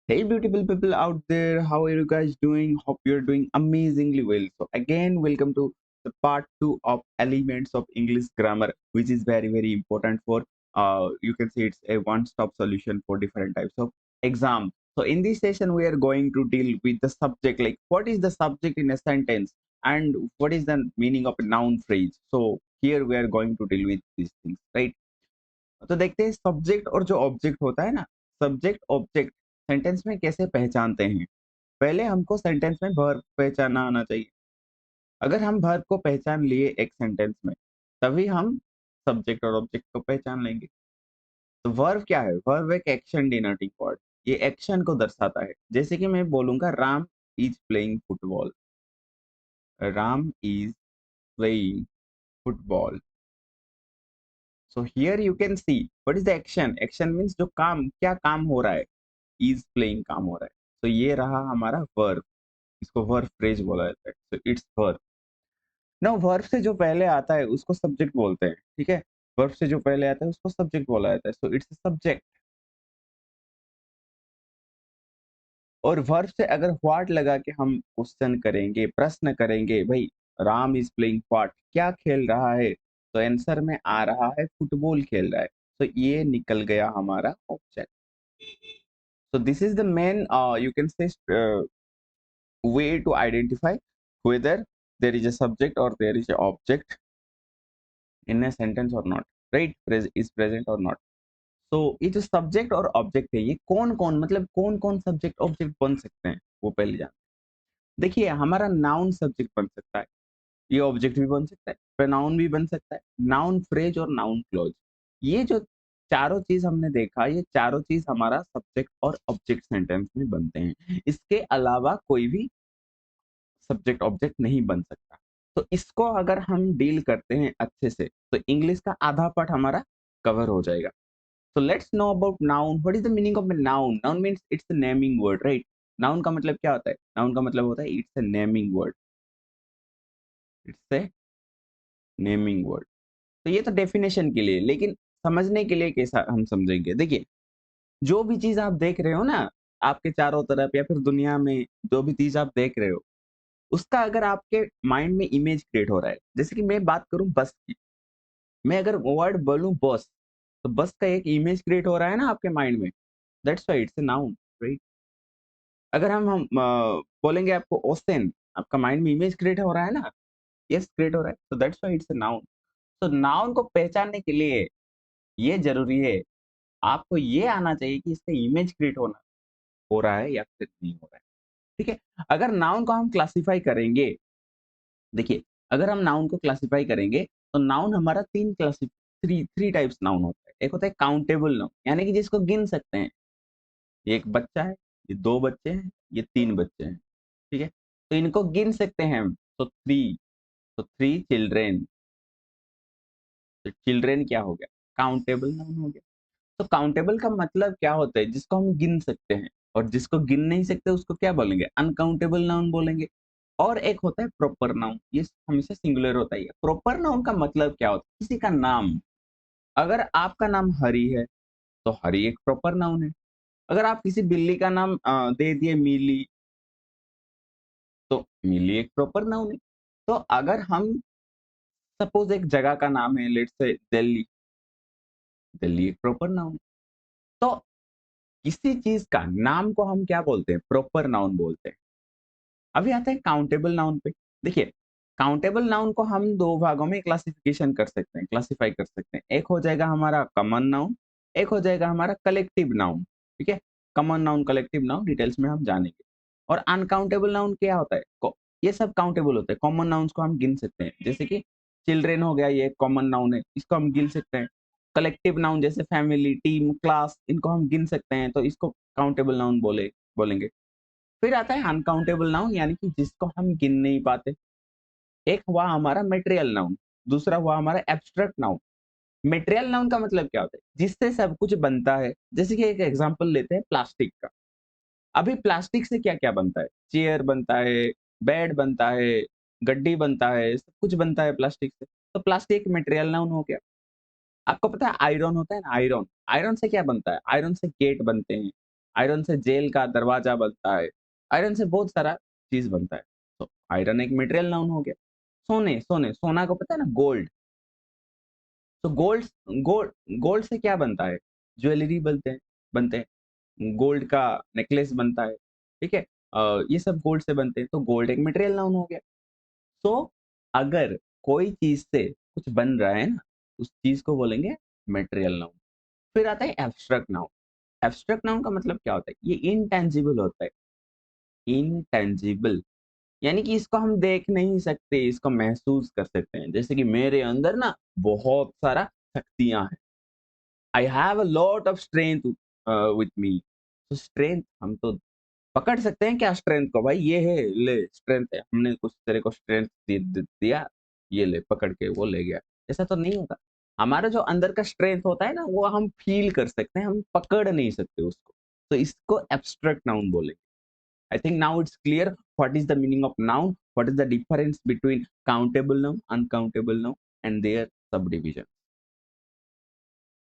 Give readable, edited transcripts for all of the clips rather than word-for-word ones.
Hey, beautiful people out there, how are you guys doing? Hope you're doing amazingly well. So, again, welcome to the part two of Elements of English Grammar, which is very, very important for you can say it's a one stop solution for different types of exams. So, in this session, we are going to deal with the subject like what is the subject in a sentence and what is the meaning of a noun phrase. So, here we are going to deal with these things, right? तो देखते हैं subject और जो object होता है ना, subject object sentence में कैसे पहचानते हैं। पहले हमको सेंटेंस में वर्ब पहचानना आना चाहिए। अगर हम वर्ब को पहचान लिए एक सेंटेंस में, तभी हम सब्जेक्ट और ऑब्जेक्ट को पहचान लेंगे। तो वर्ब क्या है? वर्ब एक एक्शन डिनोटिंग वर्ड, ये एक्शन को दर्शाता है। जैसे कि मैं बोलूंगा Ram is playing football, Ram is playing football. So here you can see what is the action. Action means जो काम, क्या काम हो रहा है, इज प्लेइंग काम हो रहा है। तो ये रहा हमारा वर्ब, इसको वर्ब फ्रेज बोला जाता है। So it's verb. ना वर्ब से जो पहले आता है उसको सब्जेक्ट बोलते हैं, ठीक है। वर्ब से जो पहले आता है उसको सब्जेक्ट बोला जाता है। So it's subject. और वर्ब से अगर व्हाट लगा के हम क्वेश्चन करेंगे, प्रश्न करेंगे, भाई राम इज प्लेइंग व्हाट, क्या खेल रहा है, तो आंसर में आ रहा है फुटबॉल खेल रहा है। तो ये निकल गया हमारा object. So this is the main you can say way to identify whether there is a subject or there is a object in a sentence or not, right? Is present or not. So ये जो subject और object है, ये कौन कौन मतलब कौन कौन सब्जेक्ट ऑब्जेक्ट बन सकते हैं, वो पहले जान। देखिए हमारा नाउन सब्जेक्ट बन सकता है, ये ऑब्जेक्ट भी बन सकता है, प्रोनाउन भी बन सकता है, नाउन फ्रेज और नाउन क्लॉज। ये जो चारों चीज हमने देखा, ये चारों चीज हमारा सब्जेक्ट और ऑब्जेक्ट सेंटेंस में बनते हैं। इसके अलावा कोई भी सब्जेक्ट ऑब्जेक्ट नहीं बन सकता। तो इसको अगर हम डील करते हैं अच्छे से, तो इंग्लिश का आधा पार्ट हमारा कवर हो जाएगा। So let's know about noun. What is the meaning of a noun? Noun means it's a naming word, right? Noun का मतलब क्या होता है? Noun का मतलब होता है it's a naming word. It's a naming word. तो ये तो डेफिनेशन के लिए, लेकिन समझने के लिए कैसा हम समझेंगे? देखिए, जो भी चीज आप देख रहे हो ना, आपके चारों तरफ या फिर दुनिया में जो भी चीज आप देख रहे हो, उसका अगर आपके माइंड में इमेज क्रिएट हो रहा है, जैसे कि मैं बात करूं बस की, मैं अगर वर्ड बोलूं बस, तो बस का एक इमेज क्रिएट हो रहा है ना आपके माइंड में, that's why it's a noun, right. अगर हम बोलेंगे आपको ओशन, आपका माइंड में इमेज क्रिएट हो रहा है ना, यस क्रिएट हो रहा है, तो that's why it's a noun. तो नाउन को पहचानने के लिए ये जरूरी है, आपको ये आना चाहिए कि इसका इमेज क्रिएट होना हो रहा है या फिर नहीं हो रहा है, ठीक है। अगर नाउन को हम क्लासिफाई करेंगे, देखिए, अगर हम नाउन को क्लासिफाई करेंगे, तो नाउन हमारा थ्री थ्री टाइप्स नाउन होता है। एक होता है काउंटेबल नाउन, यानी कि जिसको गिन सकते हैं। ये एक बच्चा है, ये दो बच्चे हैं, ये तीन बच्चे हैं, ठीक है। तो इनको गिन सकते हैं हम। तो थ्री चिल्ड्रेन। तो चिल्ड्रेन क्या हो गया? काउंटेबल नाउन हो गया। तो काउंटेबल का मतलब क्या होता है? जिसको हम गिन सकते हैं। और जिसको गिन नहीं सकते उसको क्या बोलेंगे? अनकाउंटेबल नाउन बोलेंगे। और एक होता है प्रॉपर नाउन, ये हमेशा सिंगुलर होता है। प्रॉपर नाउन का मतलब क्या होता है? किसी का नाम। अगर आपका नाम हरि है, तो हरि एक प्रॉपर नाउन है। अगर आप किसी बिल्ली का नाम दे दिए मिली, तो मिली एक प्रॉपर नाउन है। तो अगर हम सपोज एक जगह का नाम है, लेट्स से दिल्ली, दिल्ली एक प्रॉपर नाउन है। तो किसी चीज का नाम को हम क्या बोलते हैं? प्रॉपर नाउन बोलते हैं। अभी आते हैं काउंटेबल नाउन पे। देखिए, काउंटेबल नाउन को हम दो भागों में क्लासिफिकेशन कर सकते हैं, क्लासिफाई कर सकते हैं। एक हो जाएगा हमारा कॉमन नाउन, एक हो जाएगा हमारा कलेक्टिव नाउन, ठीक है। Common noun, collective noun details में हम जानेंगे। और अनकाउंटेबल नाउन क्या होता है? ये सब काउंटेबल होते हैं। कॉमन नाउन्स को हम गिन सकते हैं, जैसे कि चिल्ड्रेन हो गया, ये कॉमन नाउन है, इसको हम गिन सकते हैं। कलेक्टिव नाउन जैसे फैमिली, टीम, क्लास, इनको हम गिन सकते हैं, तो इसको काउंटेबल नाउन बोलेंगे। फिर आता है अनकाउंटेबल नाउन, यानी कि जिसको हम गिन नहीं पाते। एक हुआ हमारा मटेरियल नाउन, दूसरा हुआ हमारा एब्स्ट्रैक्ट नाउन। मटेरियल नाउन का मतलब क्या होता है? जिससे सब कुछ बनता है। जैसे कि एक एग्जांपल लेते हैं प्लास्टिक का। अभी प्लास्टिक से क्या-क्या बनता है? चेयर बनता है, बेड बनता है, गड्डी बनता है, सब कुछ बनता है प्लास्टिक से। तो प्लास्टिक एक मटेरियल नाउन हो गया। आपको पता है आयरन होता है ना, आयरन, आयरन से क्या बनता है? आयरन से गेट बनते हैं, आयरन से जेल का दरवाजा बनता है, आयरन से बहुत सारा चीज बनता है। तो आयरन एक मटेरियल नाउन हो गया। सोने सोने सोना को पता है ना, गोल्ड। तो गोल्ड गोल्ड गोल्ड से क्या बनता है? ज्वेलरी बनते हैं, गोल्ड का नेकलेस बनता है, ठीक है। ये सब गोल्ड से बनते हैं, तो गोल्ड एक मटेरियल नाउन हो गया। तो अगर कोई चीज से कुछ बन रहा है ना, उस चीज को बोलेंगे मटेरियल नाउन। फिर आता है एब्स्ट्रैक्ट नाउन। एब्स्ट्रैक्ट नाउन का मतलब क्या होता है? ये इनटेंजिबल होता है। इनटेंजिबल यानी कि इसको हम देख नहीं सकते, इसको महसूस कर सकते हैं। जैसे कि मेरे अंदर ना बहुत सारा शक्तियां हैं। I have a lot of strength with me. तो स्ट्रेंथ हम तो पकड़ सकते हैं क्या स्ट्रेंथ को? भाई ये है, ले स्ट्रेंथ है, हमने कुछ तेरे को स्ट्रेंथ दिया, ये ले पकड़ के वो ले गया। ऐसा तो नहीं होता। हमारा जो अंदर का स्ट्रेंथ होता है ना, वो हम फील कर सकते हैं, हम पकड़ नहीं सकते उसको। तो इसको एब्स्ट्रैक्ट नाउन बोलेंगे। I think now it's clear what is the meaning of noun, what is the difference between countable noun, uncountable noun and their subdivision.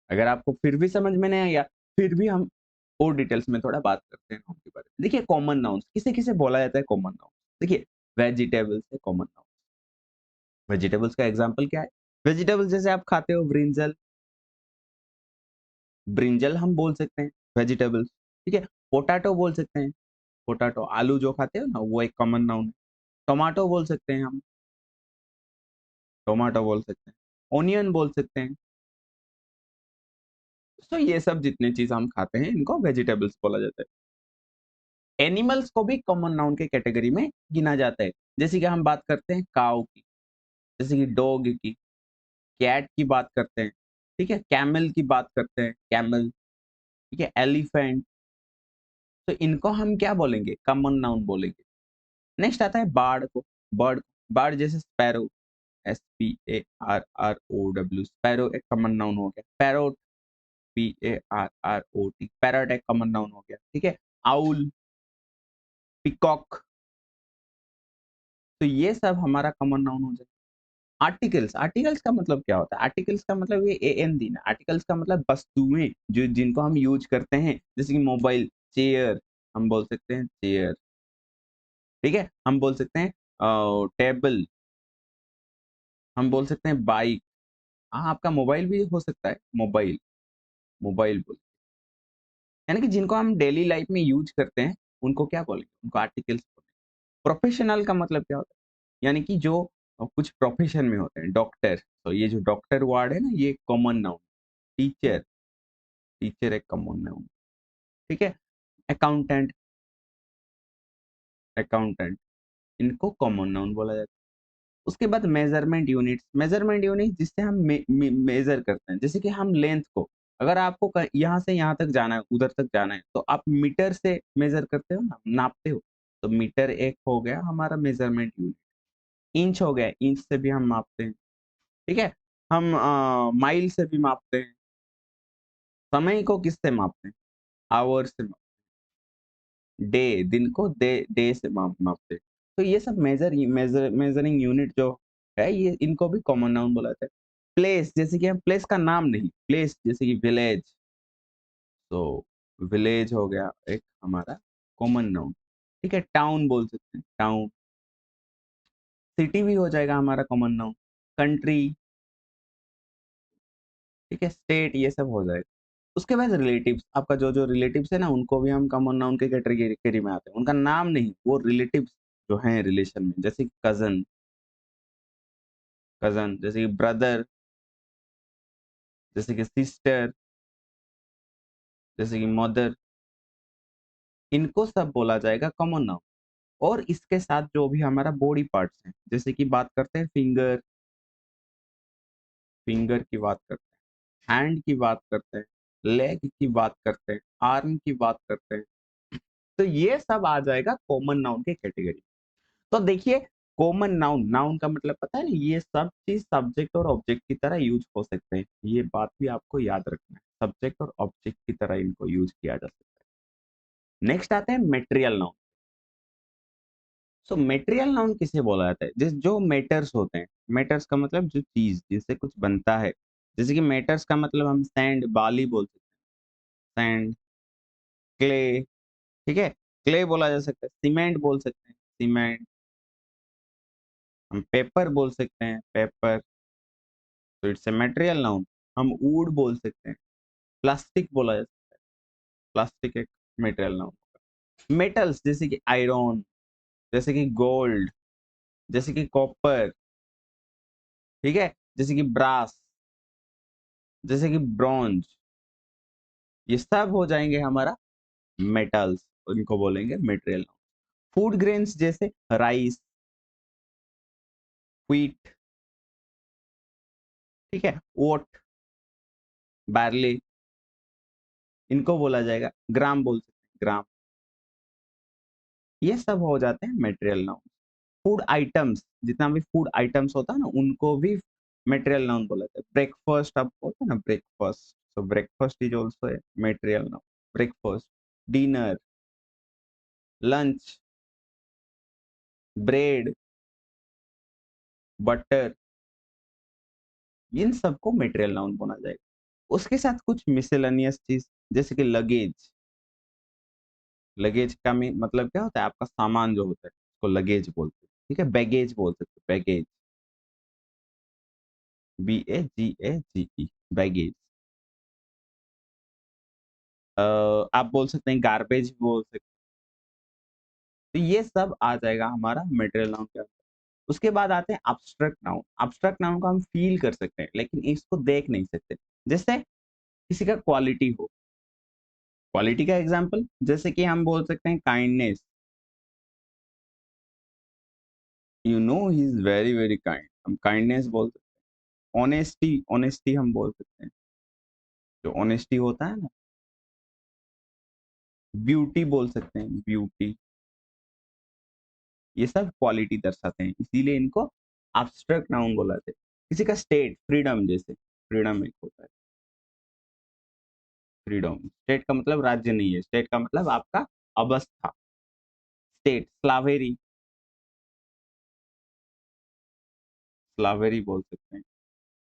अगर आपको फिर भी समझ में नहीं आया, फिर भी हम और डिटेल्स में थोड़ा बात करते हैं नाउन के बारे में। देखिए कॉमन नाउन्स किसे किसे बोला जाता है? कॉमन नाउन देखिए, वेजिटेबल्स है कॉमन नाउन। वेजिटेबल्स का एग्जांपल क्या है? वेजिटेबल्स जैसे आप खाते हो ब्रिंजल, ब्रिंजल हम बोल सकते हैं वेजिटेबल्स, ठीक है। पोटैटो बोल सकते हैं, पोटैटो आलू जो खाते हो ना, वो एक कॉमन नाउन है। टोमेटो बोल सकते हैं हम, टोमेटो बोल सकते हैं, ओनियन बोल सकते हैं। तो ये सब जितने चीज हम खाते हैं, इनको वेजिटेबल्स बोला जाता है। एनिमल्स को भी कॉमन नाउन के कैटेगरी में गिना जाता है। जैसे कि हम बात करते हैं काऊ की, जैसे कि डॉग की, कैट की बात करते हैं, ठीक है। कैमल की बात करते हैं, कैमल, ठीक है। एलिफेंट। तो इनको हम क्या बोलेंगे? कॉमन नाउन बोलेंगे। नेक्स्ट आता है बार्ड को। बर्ड, बर्ड जैसे स्पैरो, SPARROW, स्पैरो एक कॉमन नाउन हो गया। पैरोट, PARROT, पैरट एक कॉमन नाउन हो गया, ठीक है। Owl, peacock. तो ये सब हमारा कॉमन नाउन हो जाए। आर्टिकल्स, आर्टिकल्स का मतलब क्या होता है? आर्टिकल्स का मतलब ये एन दी ना, आर्टिकल्स का मतलब वस्तुएं जो जिनको हम यूज करते हैं। जैसे कि मोबाइल, चेयर, हम बोल सकते हैं चेयर, ठीक है। हम बोल सकते हैं टेबल, हम बोल सकते हैं बाइक। हाँ, आपका मोबाइल भी हो सकता है, मोबाइल, मोबाइल बोल, यानी कि जिनको हम डेली लाइफ में यूज करते हैं, उनको क्या बोलेंगे? उनको आर्टिकल्स बोलेंगे। प्रोफेशनल का मतलब क्या होता है? यानी कि जो कुछ प्रोफेशन में होते हैं, डॉक्टर। तो ये जो डॉक्टर वर्ड है ना, ये कॉमन नाउन। टीचर, टीचर एक कॉमन नाउन, ठीक है। अकाउंटेंट, अकाउंटेंट, इनको कॉमन नाउन बोला जाता है। उसके बाद मेजरमेंट यूनिट्स, मेजरमेंट यूनिट जिससे हम मेजर करते हैं। जैसे कि हम लेंथ को, अगर आपको यहाँ से यहाँ तक जाना है, उधर तक जाना है, तो आप मीटर से मेजर करते हो ना, नापते हो। तो मीटर एक हो गया हमारा मेजरमेंट यूनिट। इंच हो गया, इंच से भी हम मापते हैं, ठीक है। हम माइल से भी मापते हैं। समय को किससे मापते हैं? आवर से डे, दिन को डे से मापते हैं। तो ये सब मेजरिंग यूनिट जो है, ये इनको भी कॉमन नाउन बोला जाता है। प्लेस, जैसे कि हम प्लेस का नाम नहीं, प्लेस जैसे कि विलेज, तो विलेज हो गया एक हमारा कॉमन नाउन, ठीक है। टाउन बोल सकते हैं, टाउन। सिटी भी हो जाएगा हमारा कॉमन नाउन। कंट्री, ठीक है। स्टेट, ये सब हो जाएगा। उसके बाद रिलेटिव्स, आपका जो जो रिलेटिव्स है ना, उनको भी हम कॉमन नाउन के कैटेगरी में आते हैं। उनका नाम नहीं, वो रिलेटिव्स जो हैं रिलेशन में। जैसे कजन, कजन जैसे कि ब्रदर, जैसे कि सिस्टर, जैसे कि मदर, इनको सब बोला जाएगा कॉमन नाउन। और इसके साथ जो भी हमारा बॉडी पार्ट्स हैं, जैसे कि बात करते हैं फिंगर, फिंगर की बात करते हैं, हैंड की बात करते हैं, लेग की बात करते हैं, आर्म की बात करते हैं। तो ये सब आ जाएगा कॉमन नाउन के कैटेगरी। तो देखिए, कॉमन नाउन, नाउन का मतलब पता है ना, ये सब चीज सब्जेक्ट और ऑब्जेक्ट की तरह यूज हो सकते हैं। ये बात भी आपको याद रखना है, सब्जेक्ट और ऑब्जेक्ट की तरह इनको यूज किया जा सकता है। नेक्स्ट आते हैं मेटेरियल नाउन। सो मेटेरियल नाउन किसे बोला जाता है? जिस जो मेटर्स होते हैं, मेटर्स का मतलब जो चीज जिससे कुछ बनता है। जैसे कि मेटर्स का मतलब हम सैंड, बाली बोल सकते हैं, सैंड, क्ले, ठीक है, क्ले बोला जा सकता है, सीमेंट बोल सकते हैं, सीमेंट। हम पेपर बोल सकते हैं, पेपर, तो इट्स ए मटेरियल नाउन। हम वुड बोल सकते हैं, प्लास्टिक बोला जा सकता है, प्लास्टिक एक मटेरियल नाउन। मेटल्स जैसे कि आयरन, जैसे कि गोल्ड, जैसे कि कॉपर, ठीक है, जैसे कि ब्रास, जैसे कि ब्रॉन्ज, ये सब हो जाएंगे हमारा मेटल्स, इनको बोलेंगे मटेरियल। फूड ग्रेन्स जैसे राइस, व्हीट, ठीक है, ओट, बार्ली, इनको बोला जाएगा ग्राम, बोल सकते हैं ग्राम। ये सब हो जाते हैं मटेरियल नाउन। फूड आइटम्स, जितना भी फूड आइटम्स होता है ना, उनको भी मटेरियल नाउन बोला जाता है। ब्रेकफास्ट आप बोलते हैं ना, breakfast, so breakfast is also a material noun. Breakfast, dinner, lunch, bread, butter, इन सबको मटेरियल नाउन बोला जाएगा। उसके साथ कुछ मिसेलेनियस चीज, जैसे कि लगेज। लगेज का मतलब क्या होता है, आपका सामान जो होता है उसको लगेज बोलते हैं, ठीक है। बैगेज बोल सकते हैं, बैगेज, BAGAGE, बैगेज। आप बोल सकते हैं गार्बेज बोल सकते हैं। तो ये सब आ जाएगा हमारा मटेरियल नाउन के अंदर। उसके बाद आते हैं अब्स्ट्रैक्ट नाउन। अब्स्ट्रैक्ट नाउन को हम फील कर सकते हैं लेकिन इसको देख नहीं सकते। जैसे किसी का क्वालिटी हो, क्वालिटी का एग्जांपल जैसे कि हम बोल सकते हैं kindness, you know he is very very kind, हम काइंडनेस बोल सकते हैं। ऑनेस्टी, ऑनेस्टी हम बोल सकते हैं, जो ऑनेस्टी होता है ना। ब्यूटी बोल सकते हैं, ब्यूटी। ये सब क्वालिटी दर्शाते हैं, इसीलिए इनको एब्स्ट्रैक्ट नाउन बोला जाता है। किसी का स्टेट, फ्रीडम, जैसे फ्रीडम एक होता है, फ्रीडम। स्टेट का मतलब राज्य नहीं है, स्टेट का मतलब आपका अवस्था। स्टेट, स्लावेरी, स्लावेरी बोल सकते हैं,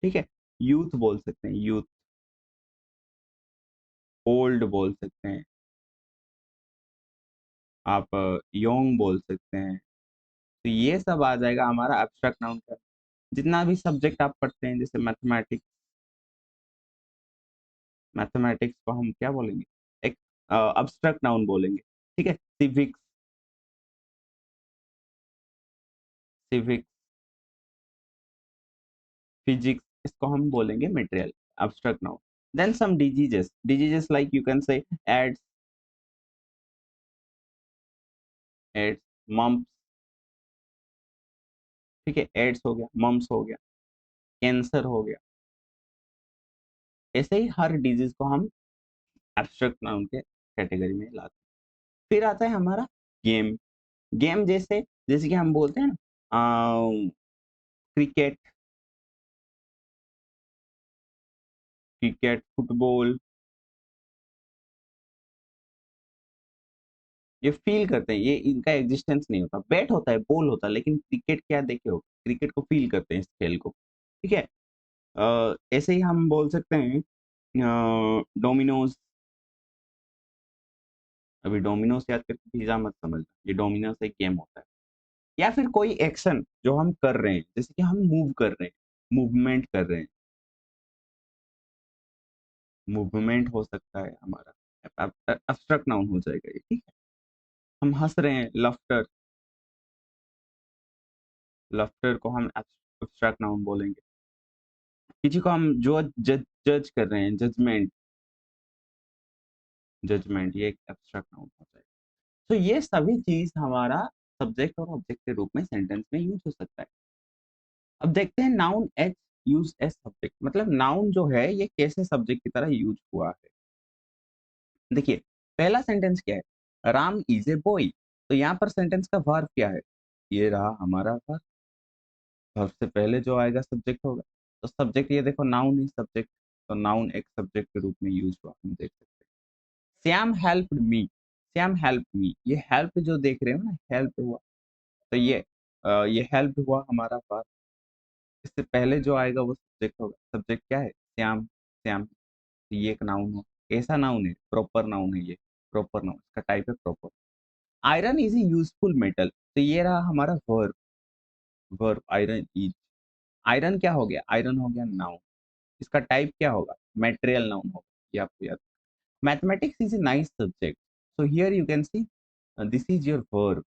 ठीक है। यूथ बोल सकते हैं, यूथ। ओल्ड बोल सकते हैं आप, यंग बोल सकते हैं। तो ये सब आ जाएगा हमारा एब्स्ट्रैक्ट नाउन का। जितना भी सब्जेक्ट आप पढ़ते हैं, जैसे मैथमेटिक्स, मैथमेटिक्स को हम क्या बोलेंगे, एक एब्स्ट्रैक्ट नाउन बोलेंगे, ठीक है। सिविक्स, सिविक्स, फिजिक्स, इसको हम बोलेंगे material, abstract noun. Then some diseases, diseases like you can say AIDS, AIDS, mumps, ठीक है, एड्स हो गया, मम्प्स हो गया, कैंसर हो गया। ऐसे ही हर डिजीज को हम एब्स्ट्रैक्ट नाउन के कैटेगरी में लाते हैं। फिर आता है हमारा गेम। गेम जैसे, जैसे कि हम बोलते हैं ना, क्रिकेट, क्रिकेट, फुटबॉल, ये फील करते हैं, ये इनका एग्जिस्टेंस नहीं होता। बैट होता है, बॉल होता है, लेकिन क्रिकेट क्या देखे हो, क्रिकेट को फील करते हैं, इस खेल को, ठीक है। ऐसे ही हम बोल सकते हैं डोमिनोज। अभी डोमिनोज याद करके पिज्जा मत समझना, ये डोमिनोज एक गेम होता है। या फिर कोई एक्शन जो हम कर रहे हैं, जैसे कि हम मूव कर रहे हैं, मूवमेंट कर रहे हैं, मूवमेंट हो सकता है हमारा, एब्स्ट्रैक्ट नाउन हो जाएगा ये, ठीक है। हम हंस रहे हैं, लफ्टर, लफ्टर को हम एब्स्ट्रैक्ट नाउन बोलेंगे। किसी को हम जो जज जज कर रहे हैं, जजमेंट, जजमेंट, ये एक एब्स्ट्रैक्ट नाउन हो जाएगा। तो ये सभी चीज हमारा सब्जेक्ट और ऑब्जेक्ट के रूप में सेंटेंस में यूज हो सकता है। अब देखते हैं noun as use as subject, मतलब नाउन जो है ये कैसे सब्जेक्ट की तरह यूज हुआ है। देखिए, पहला सेंटेंस क्या है, राम इज ए बॉय। तो यहाँ पर सेंटेंस का वर्ब क्या है, ये रहा हमारा वर्ब। वर्ब से पहले जो आएगा सब्जेक्ट होगा। तो सब्जेक्ट, ये देखो नाउन है सब्जेक्ट, तो नाउन एक सब्जेक्ट के रूप में यूज हुआ, हम देख सकते हैं। Shyam helped me, Shyam help me, ये हेल्प जो देख रहे हो ना, हेल्प हुआ, तो ये हेल्प हुआ हमारा वर्ब। इससे पहले जो आएगा वो सब्जेक्ट होगा। सब्जेक्ट क्या है, श्याम, श्याम, तो ये एक नाउन हो। कैसा नाउन है, प्रॉपर नाउन है ये, प्रॉपर नाउन, इसका टाइप है proper. Iron is a useful metal, तो ये रहा हमारा verb. Verb iron is, iron क्या हो गया, आयरन हो गया नाउन। इसका टाइप क्या होगा, मेटेरियल नाउन होगा, ये आपको याद। Mathematics is a nice subject, so here you can see this is your verb,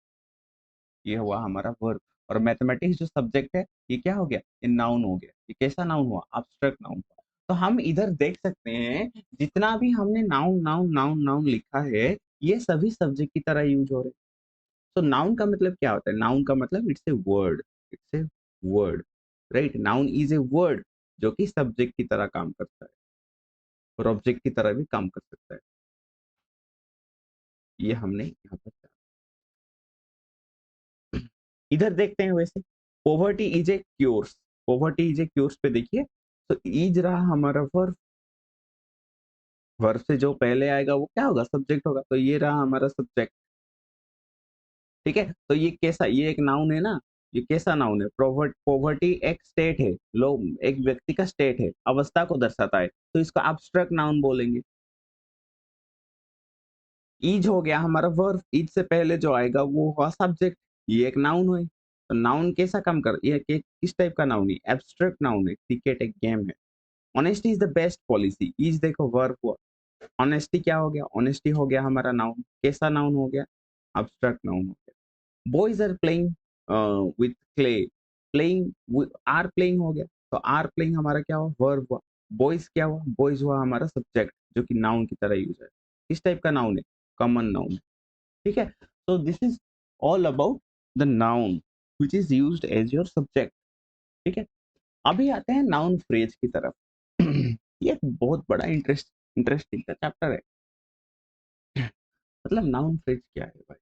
ये हुआ हमारा वर्ब। और मैथमेटिक्स जो सब्जेक्ट है ये क्या हो गया, ये नाउन हो गया। ये कैसा नाउन हुआ, एब्स्ट्रैक्ट नाउन हुआ। तो हम इधर देख सकते हैं जितना भी हमने नाउन नाउन नाउन नाउन लिखा है ये सभी सब्जेक्ट की तरह यूज हो रहे हैं। तो नाउन का मतलब क्या होता है, नाउन का मतलब it's a word, it's a word, right. Noun is a word जो कि सब्जेक्ट की तरह काम करता है और ऑब्जेक्ट की तरह भी काम कर सकता है। ये हमने यहाँ पर इधर देखते हैं वैसे। Poverty is a curse, poverty is a curse पे देखिए, तो इज रहा हमारा वर्ब। वर्ब से जो पहले आएगा वो क्या होगा, सब्जेक्ट होगा, तो ये रहा हमारा सब्जेक्ट। ठीक है, तो ये कैसा, ये एक नाउन है ना, ये कैसा नाउन है, पोवर्टी एक स्टेट है, लो एक व्यक्ति का स्टेट है, अवस्था को दर्शाता है, तो इसको एब्स्ट्रैक्ट नाउन बोलेंगे। इज हो गया हमारा वर्ब, इज से पहले जो आएगा वो हुआ सब्जेक्ट, ये एक नाउन है। तो नाउन कैसा काम कर, ये किस टाइप का नाउन है, एब्स्ट्रैक्ट नाउन है, क्रिकेट एक गेम है। Honesty is the best policy, is देखो वर्ब हुआ, ऑनेस्टी क्या हो गया, ऑनेस्टी हो गया हमारा नाउन, कैसा नाउन हो गया, एब्स्ट्रैक्ट नाउन हो गया। Boys are playing with clay, playing are playing हो गया, तो आर प्लेइंग हमारा क्या हुआ, वर्ब हुआ। बॉयज क्या हुआ, बॉयज हुआ हमारा सब्जेक्ट जो कि नाउन की तरह यूज है। किस टाइप का नाउन है, कॉमन नाउन है। ठीक है, तो this is all about the noun which is used as your subject. ठीक है, अभी आते हैं नाउन फ्रेज की तरफ। ये एक बहुत बड़ा इंटरेस्टिंग का चैप्टर है। मतलब नाउन फ्रेज क्या है भाई,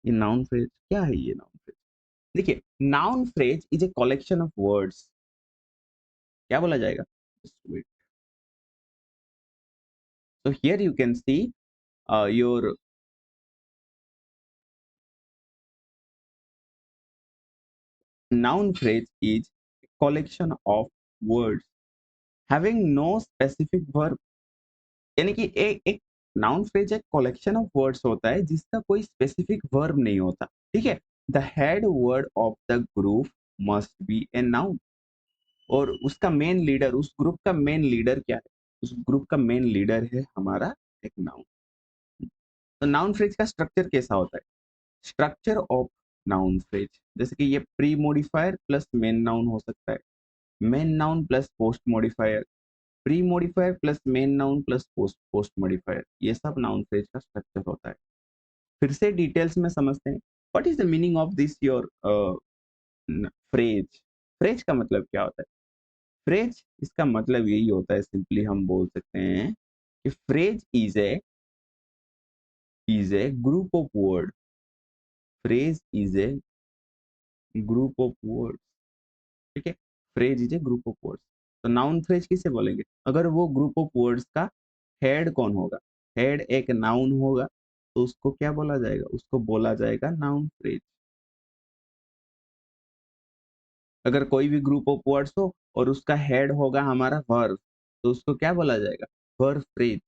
ये नाउन फ्रेज क्या है, ये नाउन फ्रेज देखिए, noun phrase is a collection of words, क्या बोला जाएगा, so here you can see your noun phrase is a collection of words having no specific verb, यानी कि एक नाउन फ्रेज एक कलेक्शन ऑफ वर्ड्स होता है जिसका कोई स्पेसिफिक वर्ब नहीं होता। ठीक है, the head word of the group must be a noun, और उसका मेन लीडर, उस ग्रुप का मेन लीडर क्या है, उस ग्रुप का मेन लीडर है हमारा एक नाउन। तो नाउन फ्रेज का स्ट्रक्चर कैसा होता है, स्ट्रक्चर ऑफ नाउन फ्रेज, जैसे कि ये pre modifier plus main noun हो सकता है, main noun plus post modifier, pre modifier plus main noun plus post post modifier, ये सब नाउन फ्रेज का स्ट्रक्चर होता है। फिर से डिटेल्स में समझते हैं, what is the meaning of this your phrase. Phrase का मतलब क्या होता है, फ्रेज इसका मतलब यही होता है, सिंपली हम बोल सकते हैं कि phrase is a group of word, phrase is a group of word. ठीक है, phrase is a group of words. तो नाउन फ्रेज किसे बोलेंगे, अगर वो ग्रुप ऑफ वर्ड्स का हेड कौन होगा, हेड एक नाउन होगा, तो उसको क्या बोला जाएगा, उसको बोला जाएगा नाउन फ्रेज। अगर कोई भी ग्रुप ऑफ वर्ड्स हो और उसका हेड होगा हमारा वर्ब, तो उसको क्या बोला जाएगा, वर्ब फ्रेज।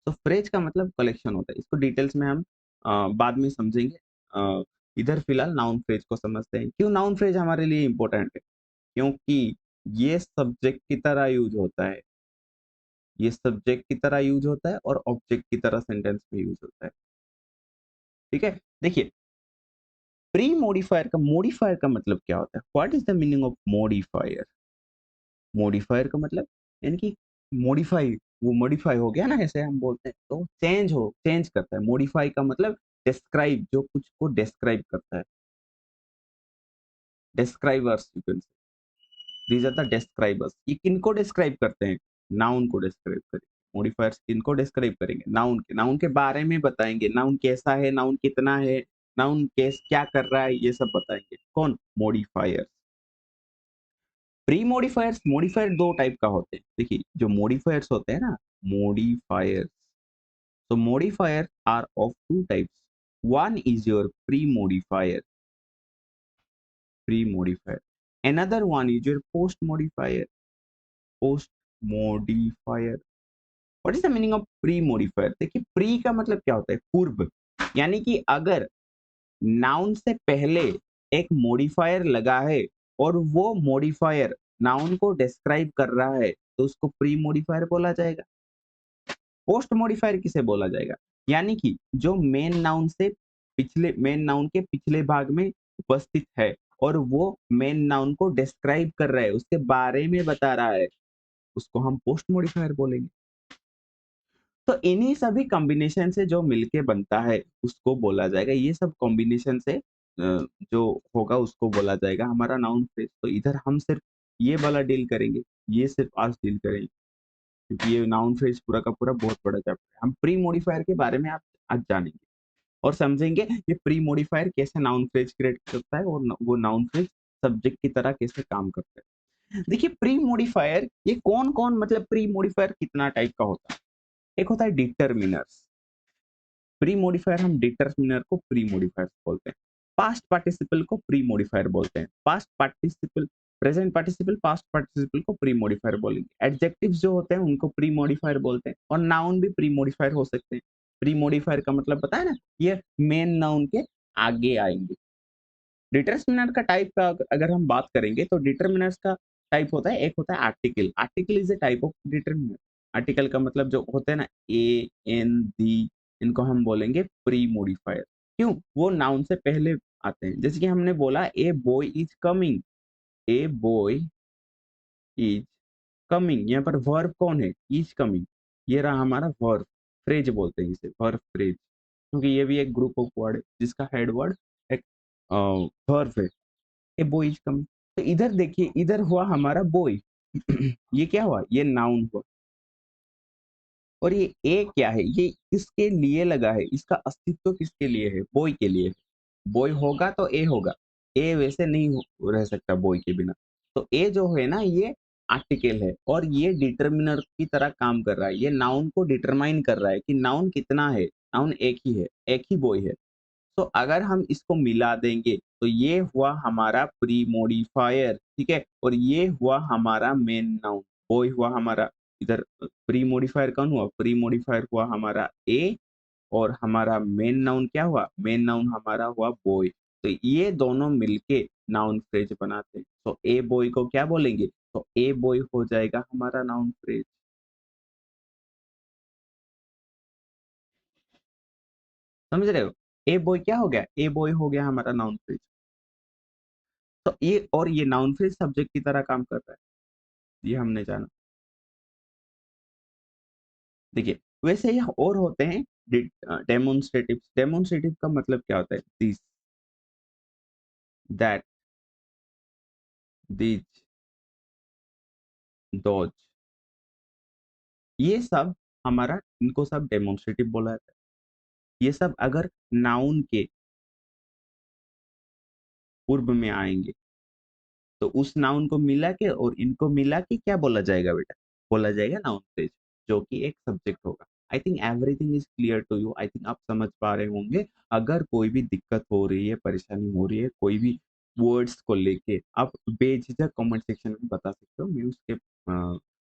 तो फ्रेज का मतलब कलेक्शन होता है, इसको डिटेल्स में हम बाद में समझेंगे। इधर फिलहाल नाउन फ्रेज को समझते हैं। क्यों नाउन फ्रेज हमारे लिए इंपॉर्टेंट है, क्योंकि ये सब्जेक्ट की तरह यूज होता है, ये सब्जेक्ट की तरह यूज होता है और ऑब्जेक्ट की तरह सेंटेंस में यूज होता है। ठीक है, देखिए प्री मॉडिफायर का मतलब क्या होता है, what is the meaning of modifier. Modifier का मतलब यानी कि मॉडिफाई, वो मॉडिफाई हो गया ना, ऐसे हम बोलते हैं तो चेंज करता है। मॉडिफाई का मतलब डिस्क्राइब, जो कुछ को डिस्क्राइब करता है, describers you can, these are the describers. ये किनको डिस्क्राइब करते हैं, नाउन को डिस्क्राइब करेंगे। मॉडिफायर्स किनको डिस्क्राइब करेंगे, नाउन के बारे में बताएंगे, नाउन कैसा है, नाउन कितना है, नाउन कैस क्या कर रहा है, ये सब बताएंगे कौन, मॉडिफायर्स। प्री मॉडिफायर्स, मॉडिफायर दो टाइप का होते हैं, देखिए जो मॉडिफायर्स होते हैं ना, modifiers, so modifiers are of two types, one is your pre modifier, another one is your post modifier, post modifier. What is the meaning of pre modifier? देखिए प्री का मतलब क्या होता है, पूर्व, यानी कि अगर नाउन से पहले एक मॉडिफायर लगा है और वो मॉडिफायर नाउन को डिस्क्राइब कर रहा है तो उसको प्री मॉडिफायर बोला जाएगा। पोस्ट मॉडिफायर किसे बोला जाएगा? यानी कि जो मेन नाउन से पिछले, मेन नाउन के पिछले भाग में उपस्थित है और वो मेन नाउन को डिस्क्राइब कर रहा है, उसके बारे में बता रहा है, उसको हम पोस्ट मॉडिफायर बोलेंगे। तो इन्हीं सभी कॉम्बिनेशन से जो मिलके बनता है उसको बोला जाएगा, ये सब कॉम्बिनेशन से जो होगा उसको बोला जाएगा हमारा नाउन फ्रेज। तो इधर हम सिर्फ ये वाला डील करेंगे, ये सिर्फ आज डील करेंगे, क्योंकि ये नाउन फ्रेज पूरा का पूरा बहुत बड़ा चैप्टर है। हम प्री मॉडिफायर के बारे में आप आज जानेंगे और समझेंगे ये प्री मॉडिफायर कैसे नाउन फ्रेज क्रिएट करता है और वो नाउन फ्रेज सब्जेक्ट की तरह कैसे काम करता है। देखिए प्री मॉडिफायर ये कौन कौन, मतलब प्री मॉडिफायर कितना टाइप का होता है। एक होता है डिटरमिनर्स, प्री मॉडिफायर, हम डिटरमिनर को प्री मॉडिफायर बोलते हैं। पास्ट पार्टिसिपल को प्री मॉडिफायर बोलते हैं। Past participle, present participle, past participle को प्री मॉडिफायर बोलेंगे। एडजेक्टिव्स जो होते हैं उनको प्री मॉडिफायर बोलते हैं और नाउन भी प्री मॉडिफायर हो सकते हैं। प्री मॉडिफायर का मतलब पता है ना, ये मेन नाउन के आगे आएंगे। डिटरमिनर का टाइप का अगर हम बात करेंगे तो डिटरमिनर्स का टाइप होता है, एक होता है article. Article is a type of determiner. Article का मतलब जो होते हैं ना, ए एन दी, इनको हम बोलेंगे प्री मॉडिफायर। क्यों? वो नाउन से पहले आते हैं। जैसे कि हमने बोला a boy is coming, a boy is coming, यहाँ पर वर्ब कौन है? Is coming. ये रहा हमारा वर्ब फ्रेज, बोलते हैं इसे वर्ब फ्रेज, क्योंकि ये भी एक ग्रुप ऑफ वर्ड है जिसका हेड वर्ड एक वर्ब है। A boy is coming. तो इधर देखिए, इधर हुआ हमारा बॉय ये क्या हुआ? ये नाउन हुआ। और ये ए क्या है? ये किसके लिए लगा है? इसका अस्तित्व किसके लिए है? बॉय के लिए। बॉय होगा तो ए होगा, ए वैसे नहीं रह सकता बॉय के बिना। तो ए जो है ना, ये आर्टिकल है और ये डिटरमिनर की तरह काम कर रहा है। ये नाउन को डिटरमाइन कर रहा है कि नाउन कितना है। नाउन एक ही है, एक ही बॉय है। तो अगर हम इसको मिला देंगे तो ये हुआ हमारा प्री मॉडिफायर, ठीक है, और ये हुआ हमारा मेन नाउन। बॉय हुआ हमारा, इधर प्री मॉडिफायर कौन हुआ? प्री मॉडिफायर हुआ हमारा ए, और हमारा मेन नाउन क्या हुआ? मेन नाउन हमारा हुआ बॉय। तो ये दोनों मिलके नाउन फ्रेज बनाते हैं। तो ए बॉय को क्या बोलेंगे? तो ए बॉय हो जाएगा हमारा नाउन फ्रेज। समझ रहे हो? ए बॉय क्या हो गया? ए बॉय हो गया हमारा नाउन फ्रेज। तो ये, और ये नाउन फ्रेज सब्जेक्ट की तरह काम कर रहा है, ये हमने जाना। देखिए वैसे ही और होते हैं डेमोन्स्ट्रेटिव। डेमोन्स्ट्रेटिव का मतलब क्या होता है? दिस, दैट, दिस, दोज, ये सब हमारा, इनको सब डेमोन्स्ट्रेटिव बोला जाता है। ये सब अगर नाउन के पूर्व में आएंगे तो उस नाउन को मिला के और इनको मिला के क्या बोला जाएगा बेटा? बोला जाएगा नाउन फ्रेज, जो कि एक सब्जेक्ट होगा। I think everything is clear to you. I think आप समझ पा रहे होंगे। अगर कोई भी दिक्कत हो रही है, परेशानी हो रही है कोई भी वर्ड्स को लेके, आप बेझिझक कमेंट सेक्शन में बता सकते हो। मैं उसके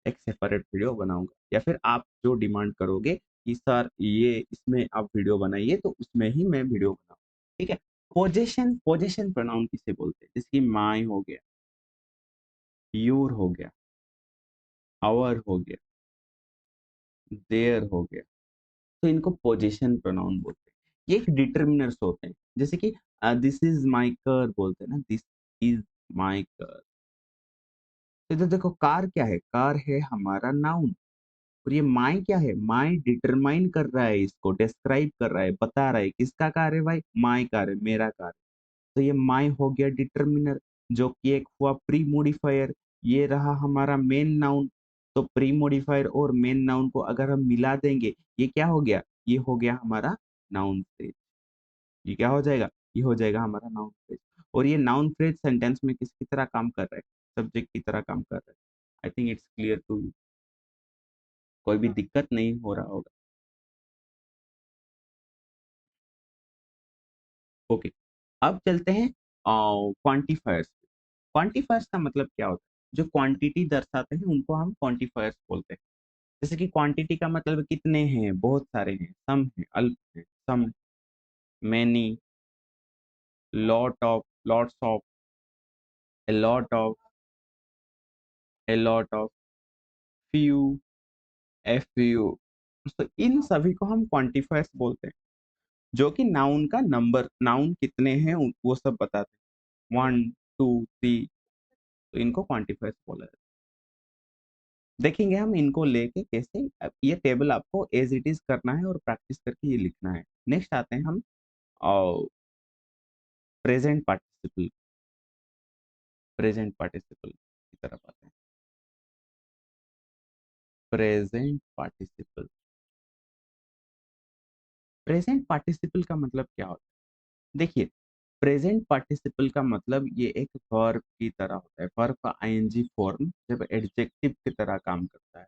एक सेपरेट वीडियो बनाऊंगा, या फिर आप जो डिमांड करोगे कि सर ये इसमें आप वीडियो बनाइए, तो उसमें ही मैं वीडियो बनाऊंगा। ठीक है। पोजेशन, पोजेशन प्रोनाउन किसे बोलते हैं? जैसे कि माई हो गया, योर हो गया, आवर हो गया, देयर हो गया, तो इनको पोजीशन प्रोनाउन बोलते हैं। ये एक डिटरमिनर्स होते हैं। जैसे कि दिस इज माय कार बोलते हैं ना, दिस इज माय कार। तो इधर देखो कार क्या है? कार है हमारा नाउन। और ये माय क्या है? माय डिटरमाइन कर रहा है, इसको डिस्क्राइब कर रहा है, बता रहा है किसका कार है भाई? माय कार है, मेरा कार है। तो ये माय हो गया डिटरमिनर, जो कि एक हुआ प्री मॉडिफायर। ये रहा हमारा मेन नाउन। तो प्री मॉडिफायर और मेन नाउन को अगर हम मिला देंगे, ये क्या हो गया? ये हो गया हमारा नाउन फ्रेज। ये क्या हो जाएगा? ये हो जाएगा हमारा नाउन फ्रेज। और ये नाउन फ्रेज सेंटेंस में किसकी तरह काम कर रहा है? सब्जेक्ट की तरह काम कर रहा है। I think it's clear to you. कोई भी दिक्कत नहीं हो रहा होगा। ओके, अब चलते हैं क्वांटिफायर्स। क्वांटिफायर्स का मतलब क्या होता है? जो क्वांटिटी दर्शाते हैं उनको हम क्वांटिफायर्स बोलते हैं। जैसे कि क्वांटिटी का मतलब कितने हैं, बहुत सारे हैं, सम है, अल्प है, some, many, lots of, a lot of, a lot of, few, a few। तो इन सभी को हम क्वांटिफायर्स बोलते हैं, जो कि नाउन का नंबर, नाउन कितने हैं वो सब बताते हैं, 1 2 3। तो इनको क्वांटिफायर्स बोला जाता है। देखेंगे हम इनको लेके कैसे, अब ये टेबल आपको एज इट इज करना है और प्रैक्टिस करके ये लिखना है। नेक्स्ट आते हैं हम प्रेजेंट पार्टिसिपल, प्रेजेंट पार्टिसिपल की तरफ आते हैं। प्रेजेंट पार्टिसिपल, प्रेजेंट पार्टिसिपल का मतलब क्या होता है? देखिए, प्रेजेंट पार्टिसिपल का मतलब ये एक वर्ब की तरह होता है। वर्ब का आईएनजी फॉर्म जब एडजेक्टिव की तरह काम करता है,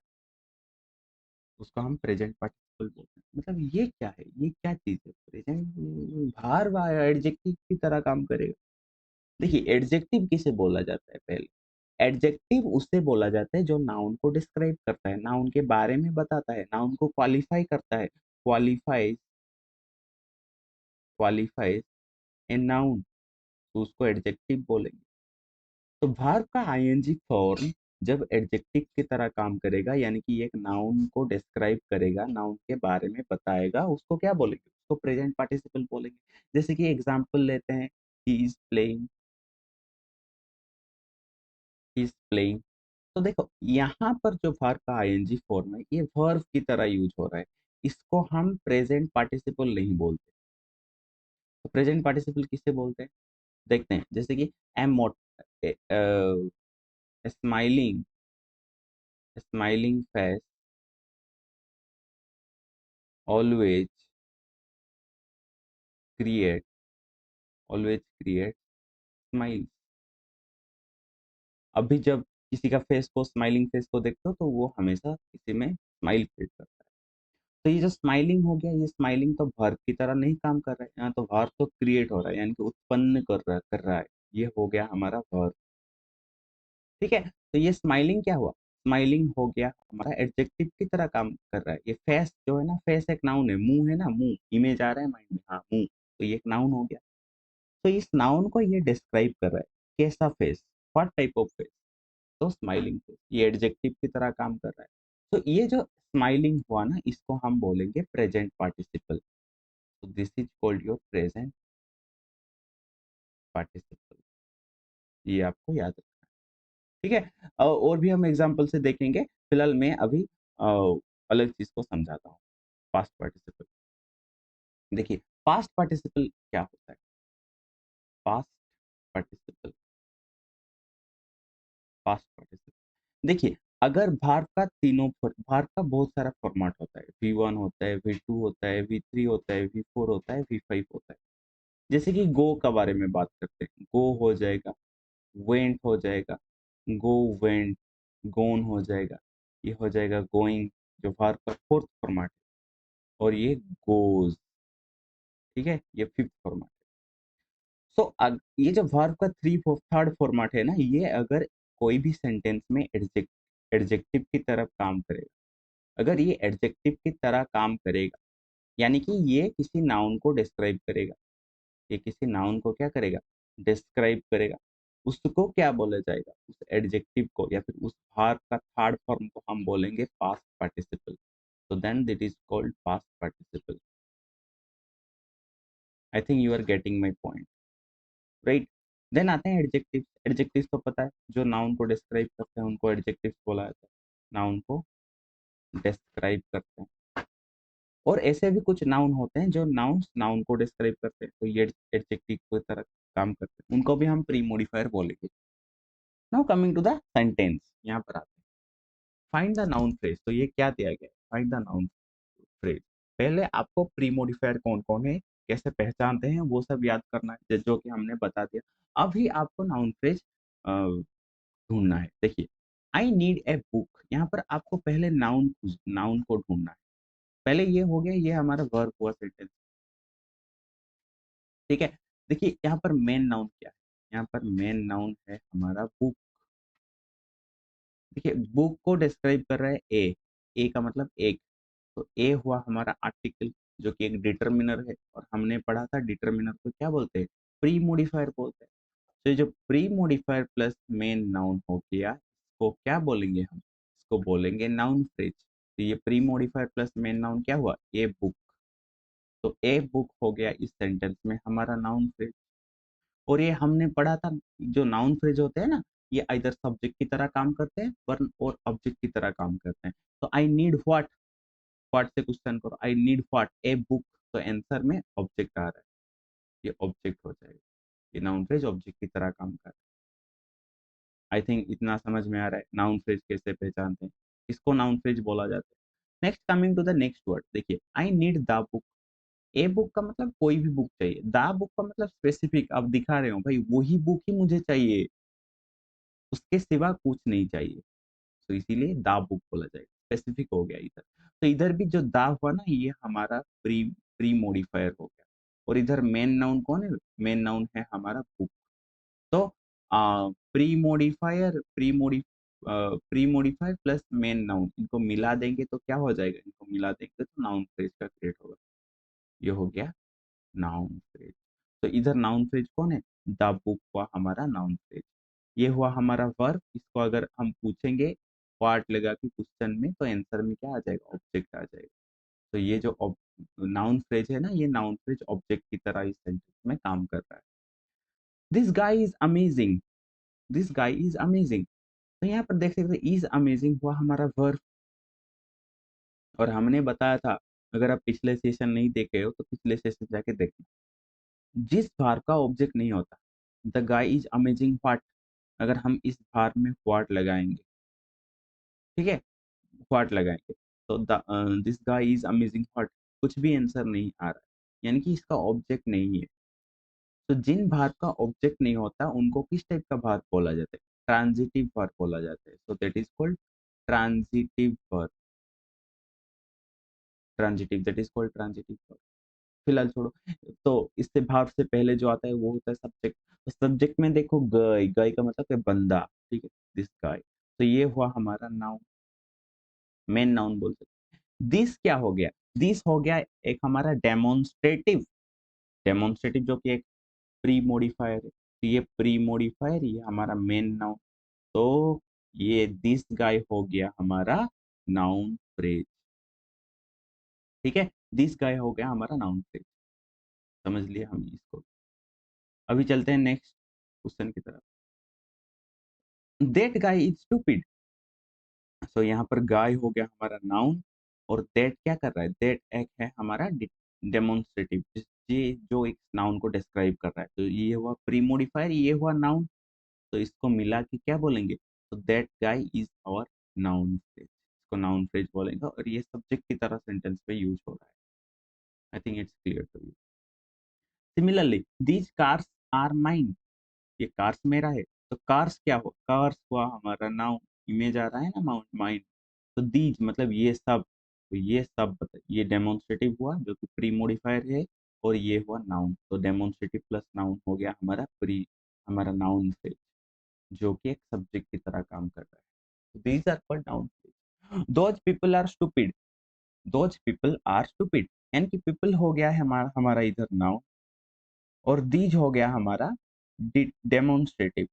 उसको हम प्रेजेंट पार्टिसिपल बोलते हैं। मतलब ये क्या है, ये क्या चीज है? प्रेजेंट वर्ब एडजेक्टिव की तरह काम करेगा। देखिए, एडजेक्टिव किसे बोला जाता है? पहले एडजेक्टिव उससे बोला जाता है जो नाउन को डिस्क्राइब करता है, नाउन के बारे में बताता है, नाउन को क्वालिफाई करता है। क्वालिफाइज, क्वालिफाइज ए नाउन, तो उसको एडजेक्टिव बोलेंगे। तो वर्ब का आईएनजी फॉर्म जब एडजेक्टिव की तरह काम करेगा, यानी कि एक नाउन को डिस्क्राइब करेगा, नाउन के बारे में बताएगा, उसको क्या बोलेंगे? उसको प्रेजेंट पार्टिसिपल बोलेंगे। जैसे कि एग्जांपल लेते हैं, he is playing, he is playing. तो देखो, यहाँ पर जो वर्ब का आईएनजी फॉर्म है, ये वर्ब की तरह यूज हो रहा है, इसको हम प्रेजेंट पार्टिसिपल नहीं बोलते। तो प्रेजेंट पार्टिसिपल किससे बोलते हैं? देखते हैं, जैसे कि एम मोट, smiling, smiling face, always create, always create smile. अभी जब किसी का फेस को, स्माइलिंग फेस को देखते हो, तो वो हमेशा किसी में स्माइल क्रिएट करता है। तो ये जो स्माइलिंग हो गया, ये स्माइलिंग तो वर्ब की तरह नहीं काम कर रहा है, यहाँ तो वर्ब तो क्रिएट हो रहा है, यानी कि उत्पन्न कर रहा है। ये हो गया हमारा वर्ब। ठीक है, तो ये स्माइलिंग क्या हुआ? स्माइलिंग हो गया हमारा एडजेक्टिव की तरह काम कर रहा है। ये फेस जो है ना, फेस एक नाउन है, मुंह है ना, मुंह, इमेज आ रहा है माइंड में, हाँ मुंह, तो ये एक नाउन हो गया। तो इस नाउन को ये डिस्क्राइब कर रहा है, कैसा face, what type of face, तो स्माइलिंग फेस, ये एडजेक्टिव की तरह काम कर रहा है। तो ये जो स्माइलिंग हुआ ना, इसको हम बोलेंगे प्रेजेंट पार्टिसिपल। तो this is called your present participle, ये आपको याद रखना है। ठीक है, और भी हम एग्जाम्पल से देखेंगे। फिलहाल मैं अभी अलग चीज को समझाता हूँ। पास्ट पार्टिसिपल, देखिए, पास्ट पार्टिसिपल क्या होता है? पास्ट पार्टिसिपल, पास्ट पार्टिसिपल, देखिए, अगर भारत का तीनों, भारत का बहुत सारा फॉर्मेट होता है, V1 होता है, V2 होता है, V3 होता है, V4 होता है, V5 होता है। जैसे कि गो का बारे में बात करते हैं, गो हो जाएगा, वेंट हो जाएगा, गो वेंट, गोन हो जाएगा, ये हो जाएगा गोइंग, जो भारत का फोर्थ फॉर्मेट है। और ये गोज, ठीक है, ये फिफ्थ फॉर्मेट। सो ये जो वर्ब का थर्ड फॉर्मेट है ना, ये अगर कोई भी सेंटेंस में एडजेक्टिव की तरफ काम करेगा, अगर ये एडजेक्टिव की तरह काम करेगा, यानी कि ये किसी नाउन को डिस्क्राइब करेगा, ये किसी नाउन को क्या करेगा? डिस्क्राइब करेगा। उसको क्या बोला जाएगा? उस एडजेक्टिव को या फिर उस वर्ब का थर्ड फॉर्म को हम बोलेंगे past participle. so then that is called past participle। I think you are getting my point, right? Then आते हैं एडजेक्टिव। एडजेक्टिव तो पता है, जो नाउन को डिस्क्राइब करते हैं उनको एडजेक्टिव बोला जाता है, नाउन को डिस्क्राइब करते हैं। और ऐसे भी कुछ नाउन होते हैं जो नाउन्स नाउन को डिस्क्राइब करते हैं, तो ये एडजेक्टिव की तरह काम करते हैं, उनको भी हम प्री मॉडिफायर बोलेंगे। Now coming to the sentence, यहाँ पर आते हैं, फाइंड द नाउन फ्रेज। तो ये क्या दिया गया है? Find the noun phrase. पहले आपको प्री मॉडिफायर कौन कौन है, कैसे पहचानते हैं, वो सब याद करना है, जो कि हमने बता दिया। अभी आपको नाउन फ्रेज ढूंढना है। देखिए, आई नीड ए बुक, यहाँ पर आपको पहले नाउन को ढूंढना है। पहले ये हो गया, ये हमारा वर्ब हुआ सेंटेंस, ठीक है। देखिए, यहाँ पर मेन नाउन क्या है? यहाँ पर मेन नाउन है हमारा बुक। देखिए, बुक को डिस्क्राइब कर रहा है ए, ए का मतलब एक, तो ए हुआ हमारा आर्टिकल जो कि एक डिटर्मिनर है, और हमने पढ़ा था डिटर्मिनर को क्या बोलते हैं, प्री मॉडिफायर बोलते हैं। तो ये जो pre modifier plus main noun हो गया, इसको क्या बोलेंगे हम, इसको बोलेंगे नाउन फ्रेज। तो ये pre modifier plus main noun क्या हुआ, ए बुक। तो ए बुक हो गया इस सेंटेंस में हमारा नाउन फ्रेज। और ये हमने पढ़ा था, जो नाउन फ्रेज होते हैं ना, ये इधर सब्जेक्ट की तरह काम करते हैं वर्न और ऑब्जेक्ट की तरह काम करते हैं। तो आई नीड व्हाट, व्हाट से क्वेश्चन करो, I need what a book, तो आंसर में ऑब्जेक्ट आ रहा है, ये ऑब्जेक्ट हो जाएगा। ये नाउन फ्रेज ऑब्जेक्ट की तरह काम कर रहा है। आई थिंक इतना समझ में आ रहा है नाउन फ्रेज कैसे पहचानते हैं, इसको नाउन फ्रेज बोला जाता है। Next, coming to the next word, देखिए I need the book. A book का मतलब कोई भी बुक चाहिए, द बुक का मतलब स्पेसिफिक, आप दिखा रहे हो भाई वही बुक ही मुझे चाहिए, उसके सिवा कुछ नहीं चाहिए। तो इसीलिए दा बुक बोला जाएगा, स्पेसिफिक हो गया इधर। तो इधर भी जो दा हुआ ना, ये हमारा प्री प्री मॉडिफायर हो गया। और इधर मेन नाउन कौन है, मेन नाउन है हमारा बुक। तो pre modifier plus main noun, इनको मिला देंगे तो क्या हो जाएगा, इनको मिला देंगे तो नाउन फ्रेज का क्रिएट होगा। ये हो गया नाउन फ्रेज। तो इधर नाउन फ्रेज कौन है, द बुक हुआ हमारा नाउन फ्रेज। ये हुआ हमारा वर्ब, इसको अगर हम पूछेंगे पार्ट लगा के क्वेश्चन में, तो आंसर में क्या आ जाएगा, ऑब्जेक्ट आ जाएगा। तो ये जो नाउन फ्रेज है ना, ये नाउन फ्रेज ऑब्जेक्ट की तरह इस सेंटेंस में काम कर रहा है। This guy is amazing, this guy is amazing. तो यहाँ पर देख सकते हैं इज अमेजिंग हुआ हमारा वर्ब। और हमने बताया था, अगर आप पिछले सेशन नहीं देखे हो तो पिछले सेशन जाके देखना, जिस भार का ऑब्जेक्ट नहीं होता, the guy is amazing what, अगर हम इस भार में व्हाट लगाएंगे, ठीक है, व्हाट लगाएंगे, तो this guy is amazing what, कुछ भी आंसर नहीं आ रहा है, यानी कि इसका ऑब्जेक्ट नहीं है। तो जिन भार का ऑब्जेक्ट नहीं होता उनको किस टाइप का भार बोला जाता है, ट्रांजिटिव भार बोला जाता है। So that is called transitive verb, transitive, that is called transitive verb. फिलहाल छोड़ो। तो इससे भाव से पहले जो आता है वो होता है सब्जेक्ट। तो सब्जेक्ट में देखो गाय, गाय का मतलब है बंदा, ठीक है, दिस गाय। तो ये हुआ हमारा नाउन, मेन नाउन बोल सकते। दिस क्या हो गया, दिस हो गया एक हमारा डेमोन्स्ट्रेटिव, डेमोन्स्ट्रेटिव जो कि एक प्री मॉडिफायर है। तो ये प्री मॉडिफायर, ये हमारा मेन नाउन। तो ये दिस गाय हो गया हमारा नाउन फ्रेज, ठीक है, दिस गाय हो गया हमारा नाउन फ्रेज। समझ लिया हम इसको। अभी चलते हैं नेक्स्ट क्वेश्चन की तरफ। That guy is stupid. So यहाँ पर गाय हो गया हमारा नाउन, और दैट क्या कर रहा है, दैट एक है हमारा डेमोन्स्ट्रेटिव, ये जो एक नाउन को डिस्क्राइब कर रहा है। तो ये हुआ प्री मॉडिफायर, ये हुआ नाउन। तो इसको मिला के क्या बोलेंगे, तो that guy is our noun phrase, इसको नाउन फ्रेज बोलेंगे। और ये सब्जेक्ट की तरह सेंटेंस पे यूज हो रहा है। I think it's clear to you. Similarly these cars are mine, ये कार्स मेरा है। तो कार्स क्या हो, कार्स हुआ हमारा नाउन, इमेज आ रहा है ना माइंड। तो दीज मतलब ये सब, तो ये सब ये डेमोन्स्ट्रेटिव हुआ जो कि प्री मॉडिफायर है, और ये हुआ नाउन। तो डेमोन्स्ट्रेटिव प्लस नाउन हो गया हमारा प्री, हमारा नाउन फ्रेज, जो कि एक सब्जेक्ट की तरह काम कर रहा है। These are called noun phrase. Those people are stupid, those people are stupid, यानी कि पीपल हो गया है हमारा हमारा इधर नाउन, और दीज हो गया हमारा डेमोन्स्ट्रेटिव,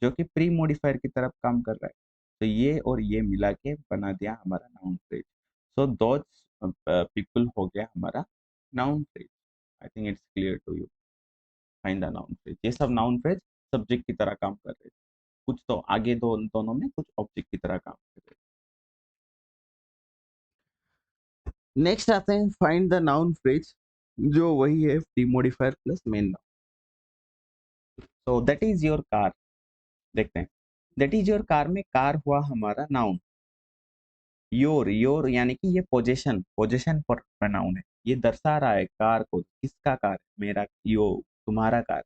जो कि प्री मॉडिफायर की तरफ काम कर रहा है। तो ये और ये मिला के बना दिया हमारा noun phrase. So those people हो गया हमारा noun phrase. I think it's clear to you. Find the noun phrase, ये सब नाउन फ्रेज सब्जेक्ट की तरह काम कर रहे हैं, कुछ तो आगे दोनों में कुछ ऑब्जेक्ट की तरह काम कर रहे हैं। नेक्स्ट आते हैं फाइंड द नाउन फ्रेज, जो वही है pre modifier plus main noun. So that is your car, देखते हैं। दैट इज योर कार में कार हुआ हमारा नाउन, योर, योर यानी कि ये पोजेशन, पोजेशन पर नाउन है, ये दर्शा रहा है कार को, किसका कार, मेरा, यो, तुम्हारा कार।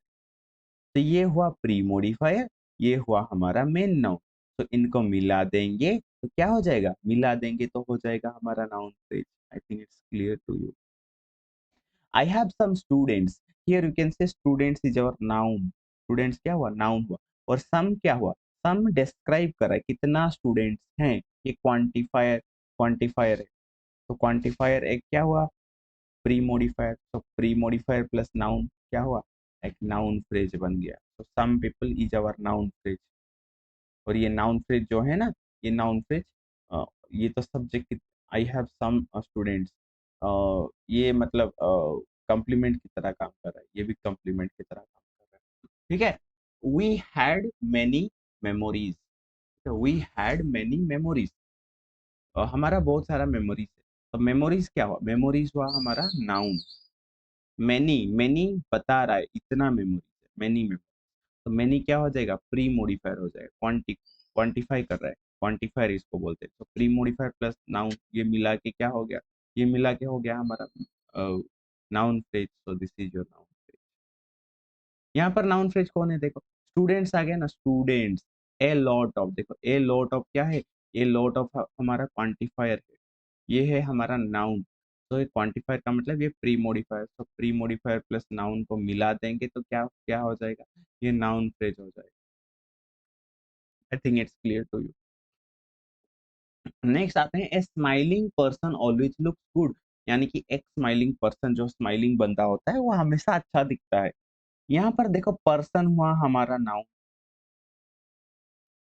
तो ये हुआ प्री मॉडिफायर, ये हुआ हमारा मेन नाउन। तो इनको मिला देंगे तो क्या हो जाएगा, मिला देंगे तो हो जाएगा हमारा noun phrase. I think it's clear to you. I have some students, here you can say students is our noun, students क्या हुआ, नाउन हुआ। और सम क्या हुआ, सम डिस्क्राइब कर रहा है कितना स्टूडेंट्स हैं, ये क्वांटिफायर, क्वांटिफायर है, तो क्वांटिफायर एक क्या हुआ, प्री मॉडिफायर, तो प्री मॉडिफायर प्लस नाउन क्या हुआ, एक नाउन फ्रेज बन गया। तो some people is our noun phrase. और ये नाउन फ्रेज जो है ना, ये नाउन फ्रेज, ये तो subject, I have some students, ये मतलब कॉम्प्लीमेंट की तरह काम कर रहा है, ये भी कॉम्प्लीमेंट की तरह काम कर रहा है। ठीक है, we had many memories, we had many memories, हमारा बहुत सारा मेमोरीज है। तो मेमोरीज क्या हुआ, मेमोरीज हुआ हमारा नाउन। मैनी, मैनी बता रहा है इतना मेमोरी है, मैनी मेमोरी। तो मैनी क्या हो जाएगा, प्री मॉडिफायर हो जाएगा, क्वांटिफाई कर रहा है, क्वांटिफायर इसको बोलते हैं। तो प्री मॉडिफायर प्लस नाउन, ये मिला के क्या हो गया, ये मिला के हो गया हमारा noun phrase. So this is your noun phrase. यहाँ पर नाउन फ्रेज कौन है, देखो स्टूडेंट्स आ गया ना, स्टूडेंट्स। ए लॉट ऑफ, देखो ए लॉट ऑफ क्या है, ए लॉट ऑफ हमारा क्वांटिफायर है, ये है हमारा नाउन। तो ये क्वांटिफायर का मतलब ये प्री मॉडिफायर, तो प्री मॉडिफायर प्लस नाउन को मिला देंगे तो क्या क्या हो जाएगा, ये नाउन फ्रेज हो जाएगा। I think it's clear to you. Next आते हैं, a smiling person always looks good, यानी कि एक स्माइलिंग पर्सन, जो स्माइलिंग बंदा होता है वो हमेशा अच्छा दिखता है। यहाँ पर देखो पर्सन हुआ हमारा नाउन,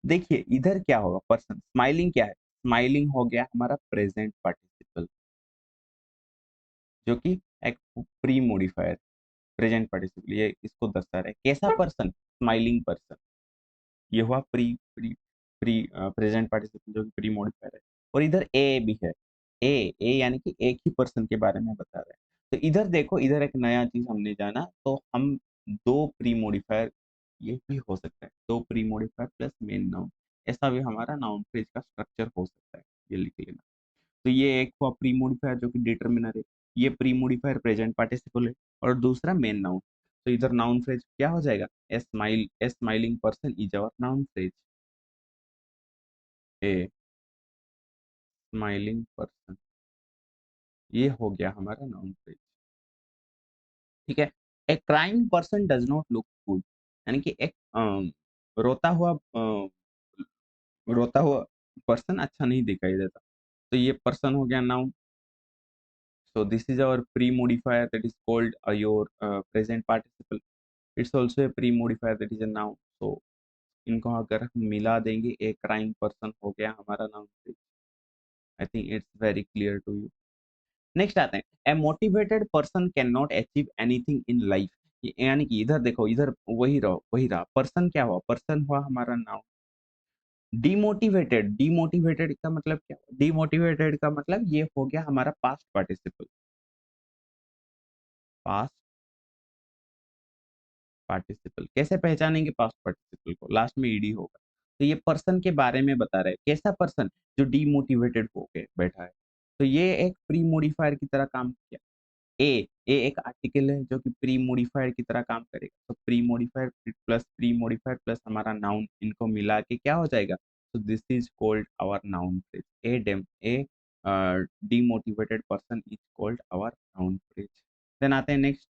देखिए इधर क्या होगा, पर्सन स्माइलिंग क्या है, स्माइलिंग हो गया हमारा प्रेजेंट पार्टिसिपल, जो कि एक प्री मॉडिफायर, प्रेजेंट पार्टिसिपल, ये इसको दर्शा रहा है कैसा पर्सन, स्माइलिंग पर्सन। ये हुआ pre pre pre present participle जो कि प्री मॉडिफायर है। और इधर ए भी है, ए, ए यानी कि एक ही पर्सन के बारे में बता रहा है। तो इधर देखो, इधर एक नया चीज हमने जाना, तो हम दो प्री मॉडिफायर, ये भी हो सकता है दो pre modifier plus main noun, ऐसा भी हमारा नाउन फ्रेज का स्ट्रक्चर हो सकता है, ये लिख लेना। तो ये एक हुआ प्री मॉडिफायर जो कि डिटर्मिनर है, ये प्री मॉडिफायर प्रेजेंट पार्टिसिपल है, और दूसरा मेन नाउन। तो इधर नाउन फ्रेज क्या हो जाएगा, a smiling person is our noun phrase, a smiling person, ये हो गया हमारा नाउन फ्रेज। ठीक है, a crying person does not look good, यानी कि एक रोता हुआ रोता हुआ पर्सन अच्छा नहीं दिखाई देता, तो ये पर्सन हो गया noun. So this is our pre-modifier that is called your present participle. It's also a pre-modifier that is a noun. So इनको अगर हम मिला देंगे, एक क्राइंग पर्सन हो गया हमारा noun phrase. I think it's very clear to you. Next आते हैं, a motivated person can not achieve anything in life, यानी कि इधर देखो, इधर वही रहा पर्सन क्या हुआ, पर्सन हुआ हमारा नाउन। डिमोटिवेटेड, डिमोटिवेटेड का मतलब क्या, डिमोटिवेटेड का मतलब ये हो गया हमारा पास्ट पार्टिसिपल, पास्ट पार्टिसिपल। कैसे पहचानेंगे पास्ट पार्टिसिपल को, लास्ट में ईडी होगा। तो ये पर्सन के बारे में बता रहे हैं, कैसा पर्सन, जो डीमोटिवेटेड होके बैठा है। तो ये एक प्री मोडिफायर की तरह काम किया। ए एक आर्टिकल है जो कि प्री मोडिफायर की तरह काम करेगा, तो प्री मोडिफायर प्लस हमारा नाउन, इनको मिला के क्या हो जाएगा, तो this is called our noun phrase. A demotivated person is called our noun phrase. Then आते हैं next,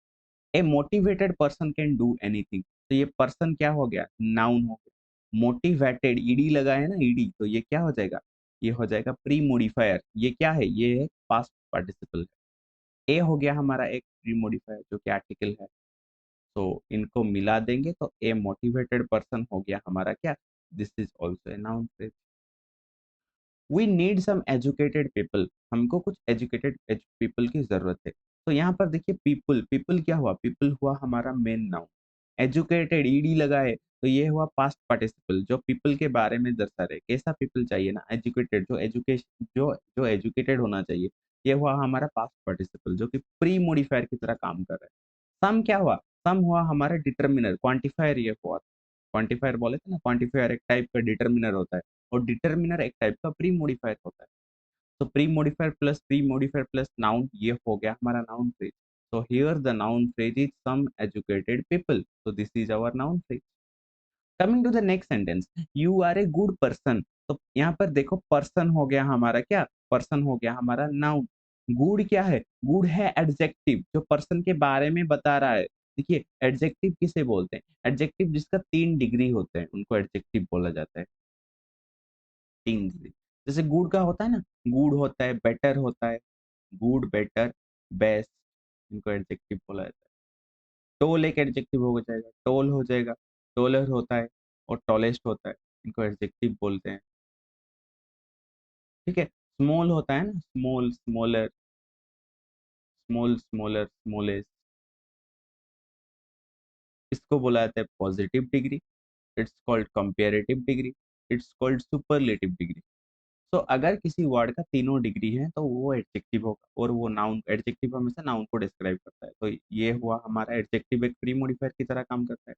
a motivated person can do anything, तो ये पर्सन क्या हो गया, नाउन हो गया। मोटिवेटेड, ईडी लगा है ना, ईडी, तो ये क्या हो जाएगा, ये हो जाएगा प्री मोडिफायर, ये क्या है, ये है पास्ट पार्टिसिपल है। ए हो गया हमारा एक प्री मोडिफायर जो कि आर्टिकल है, तो इनको मिला देंगे तो ए मोटिवेटेड पर्सन हो गया हमारा क्या, this is also a noun phrase. We need some educated people, हमको कुछ एजुकेटेड पीपल की जरूरत है। तो यहाँ पर देखिए पीपल, पीपल क्या हुआ, पीपल हुआ हमारा मेन नाउन। एजुकेटेड, ईडी लगा है, तो ये हुआ पास्ट पार्टिसिपल जो पीपल के बारे में दर्शा रहे, कैसा पीपल चाहिए ना, एजुकेटेड, जो एजुकेशन जो एजुकेटेड होना चाहिए, ये हुआ हमारा पास्ट पार्टिसिपल जो कि प्री मोडिफायर की तरह काम कर रहा है। सम क्या हुआ, सम हुआ हमारा डिटर्मिनर, क्वांटिफायर ये हुआ, क्वांटिफायर बोले थे ना, क्वांटिफायर एक टाइप का डिटर्मिनर होता है, और डिटर्मिनर एक टाइप का प्री मॉडिफायर होता है। तो प्री मॉडिफायर प्लस नाउन, ये हो गया हमारा noun phrase. So here the noun phrase is some educated people. So this is our noun phrase. Coming to the next sentence, you are a good person. तो यहाँ पर देखो person हो गया हमारा क्या, पर्सन हो गया हमारा नाउन। गुड क्या है, गुड है एडजेक्टिव, जो पर्सन के बारे में बता रहा है। देखिए एडजेक्टिव किसे बोलते हैं, एडजेक्टिव जिसका 3 डिग्री होते हैं उनको एडजेक्टिव बोला जाता है, 3 डिग्री। जैसे गुड का होता है ना, गुड होता है, बेटर होता है, गुड, बेटर, बेस्ट, इनको एडजेक्टिव बोला जाता है। टोल एक एडजेक्टिव हो जाएगा, टोल हो जाएगा, टोलर होता है और टॉलेस्ट होता है, इनको एडजेक्टिव बोलते हैं। ठीक है, स्मॉल होता है ना, small, smaller, small, smaller, smallest, इसको बोला जाता है positive degree, it's called comparative degree, it's called superlative degree. तो अगर किसी वर्ड का तीनों डिग्री है तो वो एडजेक्टिव होगा, और वो नाउन, एडजेक्टिव हमेशा नाउन को डिस्क्राइब करता है। तो ये हुआ हमारा एडजेक्टिव, एक प्री मॉडिफायर की तरह काम करता है।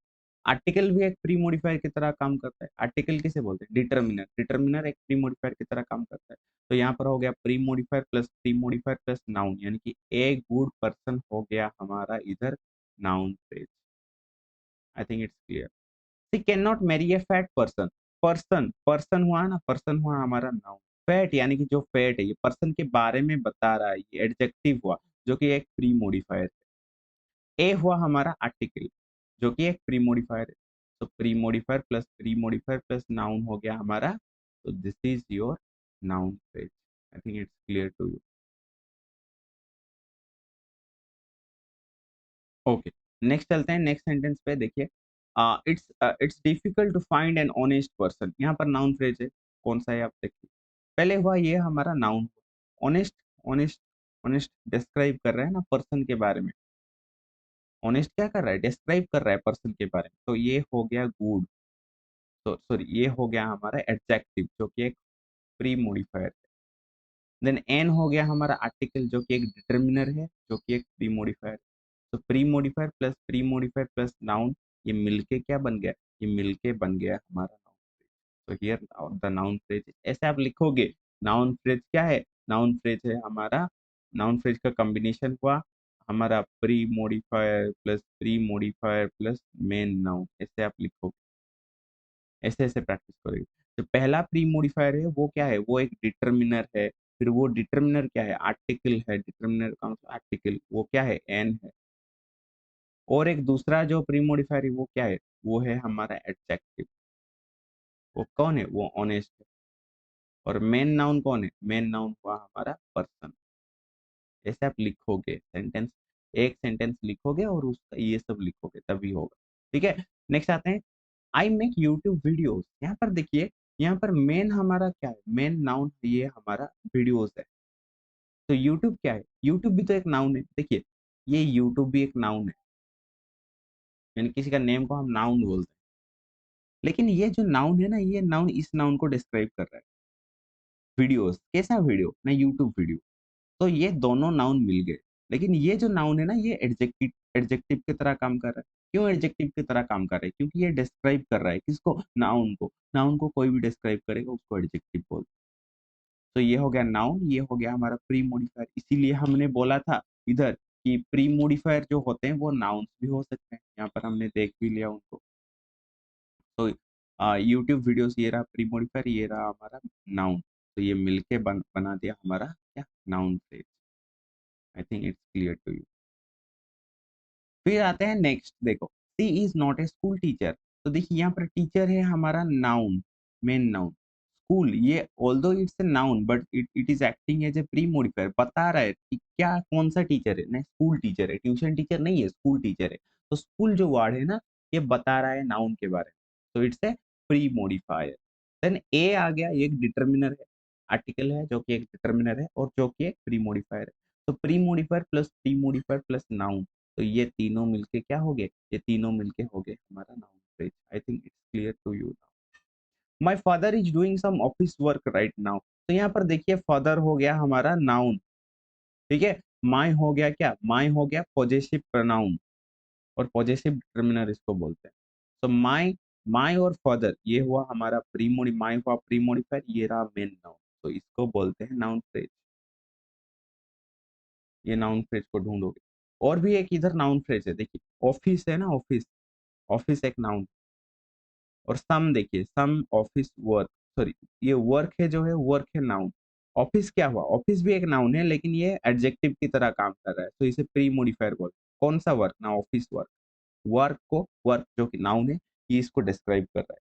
आर्टिकल भी एक प्री मॉडिफायर की तरह काम करता है। आर्टिकल किसे बोलते हैं? डिटर्मिनर, डिटर्मिनर एक प्री मॉडिफायर की तरह काम करता है। तो यहाँ पर हो गया प्री मॉडिफायर प्लस नाउन, यानी कि ए गुड पर्सन हो गया हमारा इधर noun phrase. I think it's clear. She can not marry A fat person, person, person हुआ ना, पर्सन हुआ हमारा नाउन। फैट यानी कि जो फैट है, ये पर्सन के बारे में बता रहा है, ये एडजेक्टिव हुआ, जो कि एक प्री मॉडिफायर है। ए हुआ हमारा आर्टिकल, जो कि एक प्री मॉडिफायर है। तो प्री मॉडिफायर प्लस नाउन हो गया हमारा, तो this is your noun phrase. I think it's clear to you. Okay, next चलते हैं, नेक्स्ट सेंटेंस पे देखिए। It's difficult to find an honest person, यहाँ पर नाउन फ्रेज है, कौन सा है आप देखिए। पहले हुआ ये हमारा noun, honest, honest, honest describe कर रहा है ना पर्सन के बारे में। ऑनेस्ट क्या कर रहा है? डिस्क्राइब कर रहा है पर्सन के बारे में, तो ये हो गया गुड। तो सॉरी, ये हो गया हमारा एडजेक्टिव, जो कि एक प्री मॉडिफायर। देन एन हो गया हमारा आर्टिकल, जो कि एक डिटर्मिनर है, जो कि एक प्री मॉडिफायर। तो प्री मॉडिफायर प्लस नाउन, ये मिलके क्या बन गया? ये मिलके बन गया हमारा नाउन फ्रेज। तो हियर द नाउन फ्रेज, ऐसे आप लिखोगे। नाउन फ्रेज क्या है? नाउन फ्रेज है हमारा, नाउन फ्रेज का कॉम्बिनेशन हुआ हमारा pre modifier plus main noun, ऐसे आप लिखोगे। ऐसे ऐसे प्रैक्टिस करोगे। तो पहला प्री मॉडिफायर है वो क्या है? वो एक डिटर्मिनर है। फिर वो डिटर्मिनर क्या है? आर्टिकल है। डिटर्मिनर का मतलब आर्टिकल, वो क्या है? एन है। और एक दूसरा जो प्री मॉडिफायर है वो क्या है? वो है हमारा एडजेक्टिव। वो कौन है? वो ऑनेस्ट है। और मेन नाउन कौन है? मेन नाउन हुआ हमारा पर्सन। ऐसे आप लिखोगे सेंटेंस, एक सेंटेंस लिखोगे और उसका ये सब लिखोगे तभी होगा। ठीक है, नेक्स्ट आते हैं। आई मेक यूट्यूब वीडियोस, यहाँ पर देखिए, यहाँ पर मेन हमारा क्या है? मेन नाउन ये हमारा वीडियोस है। तो यूट्यूब क्या है? यूट्यूब भी तो एक नाउन है, देखिए, ये यूट्यूब भी एक नाउन है, यानी किसी का नेम को हम नाउन बोलते हैं। लेकिन ये जो नाउन है ना, ये नाउन इस नाउन को डिस्क्राइब कर रहा है। वीडियोस, कैसा वीडियो ना? YouTube video. तो ये दोनों नाउन मिल गए। लेकिन ये जो नाउन है ना, ये एडजेक्टिव, एडजेक्टिव की तरह काम कर रहा है। क्यों एडजेक्टिव की तरह काम कर रहा है? क्योंकि ये डिस्क्राइब कर रहा है किसको? नाउन को। नाउन को कोई भी डिस्क्राइब करेगा उसको एडजेक्टिव बोलते हैं। तो ये हो गया नाउन, ये हो गया हमारा प्री मॉडिफायर। इसीलिए हमने बोला था इधर कि प्री मॉडिफायर जो होते हैं वो नाउन्स भी हो सकते हैं। यहाँ पर हमने देख भी लिया उनको। तो यूट्यूब वीडियोस ये रहा प्री मॉडिफायर, ये रहा हमारा नाउन। तो ये मिलके बना दिया हमारा क्या? Noun phrase. I think it's clear to you. फिर आते हैं नेक्स्ट, देखो, she is not a school teacher. तो देखिए यहाँ पर टीचर है हमारा नाउन, मेन नाउन। स्कूल, ये although it's a noun but it is acting as a pre modifier, बता रहा है कि क्या, कौन सा टीचर है ना? स्कूल टीचर है, ट्यूशन टीचर नहीं है, स्कूल टीचर है। तो स्कूल जो वर्ड है ना, ये बता रहा है नाउन के बारे में। तो it's a pre modifier. Then a आ गया, ये एक डिटर्मिनर है, आर्टिकल है, जो कि एक डिटर्मिनर है और जो कि एक प्री मॉडिफायर है। तो प्री मॉडिफायर प्लस नाउन, तो ये तीनों मिलके क्या हो गए? ये तीनों मिलके हो गए हमारा noun phrase. I think it's clear to you now. My father is doing some office work right now. तो यहाँ पर देखिए, फादर हो गया हमारा नाउन। ठीक है, माय हो गया क्या? माय हो गया पॉजेसिव प्रोनाउन, और पॉजेसिव डिटर्मिनर इसको बोलते हैं। तो माय, माय और फादर ये हुआ हमारा माय हुआ प्री मॉडिफायर, ये रहा मेन नाउन। तो इसको बोलते हैं नाउन फ्रेज। ये नाउन फ्रेज को ढूंढोगे। और भी एक इधर नाउन फ्रेज है, देखिए, ऑफिस है ना, ऑफिस, ऑफिस एक नाउन। और सम, देखिए, सम ऑफिस वर्क, सॉरी, ये वर्क है जो है, वर्क है नाउन। ऑफिस क्या हुआ? ऑफिस भी एक नाउन है, लेकिन ये एडजेक्टिव की तरह काम कर रहा है, तो इसे प्री मॉडिफायर बोल। कौन सा वर्क ना? Office work. वर्क को, वर्क जो कि नाउन है, ये इसको डिस्क्राइब कर रहा है।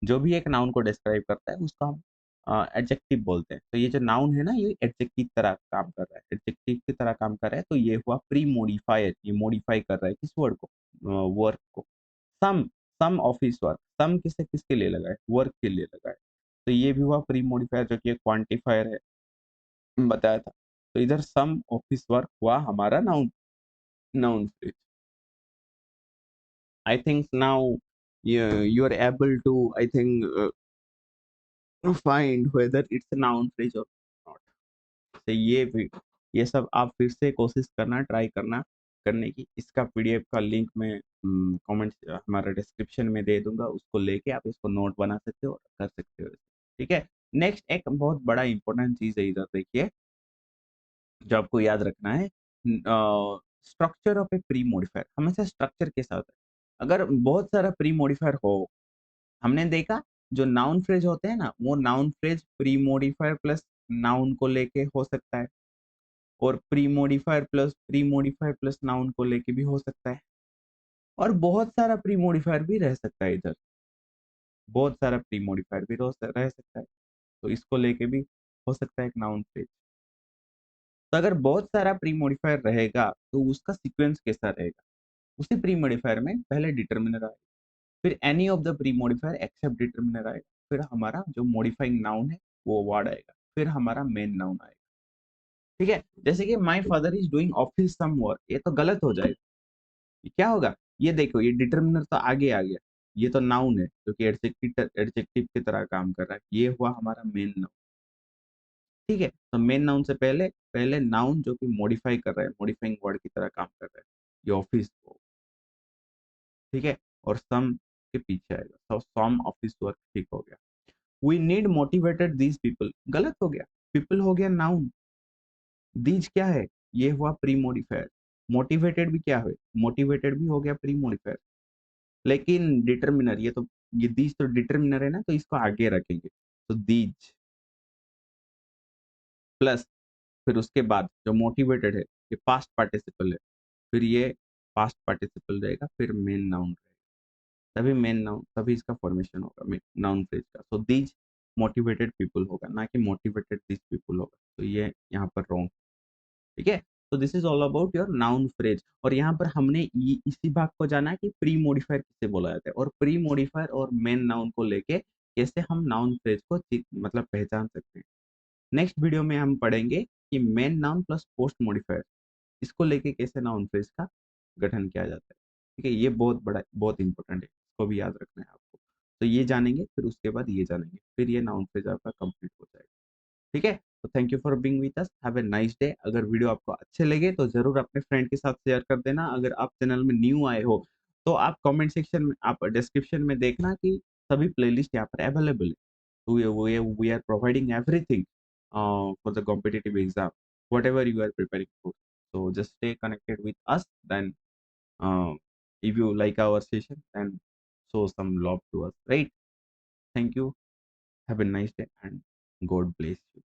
जो भी एक नाउन को डिस्क्राइब करता है उसका हम एडजेक्टिव बोलते हैं। तो ये जो नाउन है ना, ये एडजेक्टिव की तरह काम कर रहा है, एडजेक्टिव की तरह काम कर रहा है। तो ये हुआ प्री मॉडिफायर, ये मॉडिफाई कर रहा है किस वर्ड को, वर्क को। सम, सम ऑफिस वर्क, सम किसे किसके लिए लगा है, वर्क के लिए लगा है। तो ये भी हुआ प्री मॉडिफायर, जो कि एक क्वांटिफायर है, बताया था। तो इधर सम ऑफिस वर्क हुआ हमारा noun, noun phrase. I think now you are able to, I think, find whether it's a noun phrase or not. तो ये सब आप फिर से कोशिश करना, ट्राई करना करने की। इसका पीडीएफ का लिंक मैं कमेंट हमारा डिस्क्रिप्शन में दे दूंगा, उसको लेके आप इसको नोट बना सकते हो और कर सकते हो। ठीक है। नेक्स्ट एक बहुत बड़ा इंपॉर्टेंट चीज है, इधर देखिए, जो आपको याद रखना है। Structure of A pre modifier हमेशा स्ट्रक्चर के साथ है। अगर बहुत सारा प्री मॉडिफायर हो, हमने देखा जो नाउन फ्रेज होते हैं ना, वो noun phrase pre modifier plus noun को लेके हो सकता है, और प्री मॉडिफायर प्लस नाउन को लेके भी हो सकता है, और बहुत सारा प्री मॉडिफायर भी रह सकता है इधर, बहुत सारा प्री मॉडिफायर भी रह सकता है। तो इसको लेके भी हो सकता है एक नाउन फ्रेज। तो अगर बहुत सारा प्री मॉडिफायर रहेगा तो उसका सीक्वेंस कैसा रहेगा, उसी प्री मॉडिफायर में पहले डिटर्मिनर आएगा, फिर any of the pre modifier except determiner आएगा, फिर हमारा जो मॉडिफाइंग नाउन है वो वर्ड आएगा, फिर हमारा मेन नाउन आएगा। ठीक है। जैसे कि my father is doing office some work, ये तो गलत हो जाएगा। ये क्या होगा, ये देखो, ये डिटर्मिनर तो आगे आ गया, ये तो नाउन है जो कि एडजेक्टिव एडजेक्टिव की तरह काम कर रहा है, ये हुआ हमारा मेन नाउन। ठीक है। तो मेन नाउन से पहले पहले नाउन जो कि मॉडिफाई कर रहा है, मॉडिफाइंग वर्ड की तरह काम कर रहा है, ये ऑफिस को। ठीक है। और सम के पीछे आएगा, तो सम ऑफिस वर्क, ठीक हो गया। We need motivated these people, गलत हो गया, पीपल हो गया नाउन, दीज क्या है, ये हुआ प्री मॉडिफायर। मोटिवेटेड भी क्या है, मोटिवेटेड भी हो गया प्री मॉडिफायर। लेकिन डिटर्मिनर, ये तो, ये दीज तो डिटर्मिनर है ना, तो इसको आगे रखेंगे, तो दीज प्लस, फिर उसके बाद जो मोटिवेटेड है, ये पास्ट पार्टिसिपल है, फिर ये पास्ट पार्टिसिपल रहेगा, फिर मेन नाउन रहेगा, तभी मेन नाउन, तभी इसका फॉर्मेशन होगा नाउन फ्रेज का। सो दीज मोटिवेटेड पीपल होगा, ना कि मोटिवेटेड दीज पीपल होगा। तो ये यहाँ पर रॉन्ग। ठीक है। तो this is all about your noun phrase. और यहाँ पर हमने इसी भाग को जाना है कि प्री मॉडिफायर किसे बोला जाता है, और प्री मॉडिफायर और मेन नाउन को लेके कैसे हम नाउन फ्रेज को मतलब पहचान सकते हैं। नेक्स्ट वीडियो में हम पढ़ेंगे कि main noun plus post modifier, इसको लेके कैसे नाउन फ्रेज का गठन किया जाता है। ठीक है। ये बहुत बड़ा, बहुत इंपॉर्टेंट है, इसको भी याद रखना है आपको। तो ये जानेंगे, फिर उसके बाद ये जानेंगे, फिर ये नाउन फ्रेज आपका कंप्लीट हो जाएगा। ठीक है। तो thank you for being with us, have a nice day. अगर वीडियो आपको अच्छे लगे तो जरूर अपने फ्रेंड के साथ शेयर कर देना। अगर आप चैनल में न्यू आए हो तो आप कमेंट सेक्शन में, आप डिस्क्रिप्शन में देखना कि सभी प्लेलिस्ट यहाँ पर अवेलेबल है। We are providing everything for the competitive exam, whatever you are preparing for. So just stay connected with us. Then, if you like our session, then show some love to us. Right? Thank you. Have a nice day and God bless you.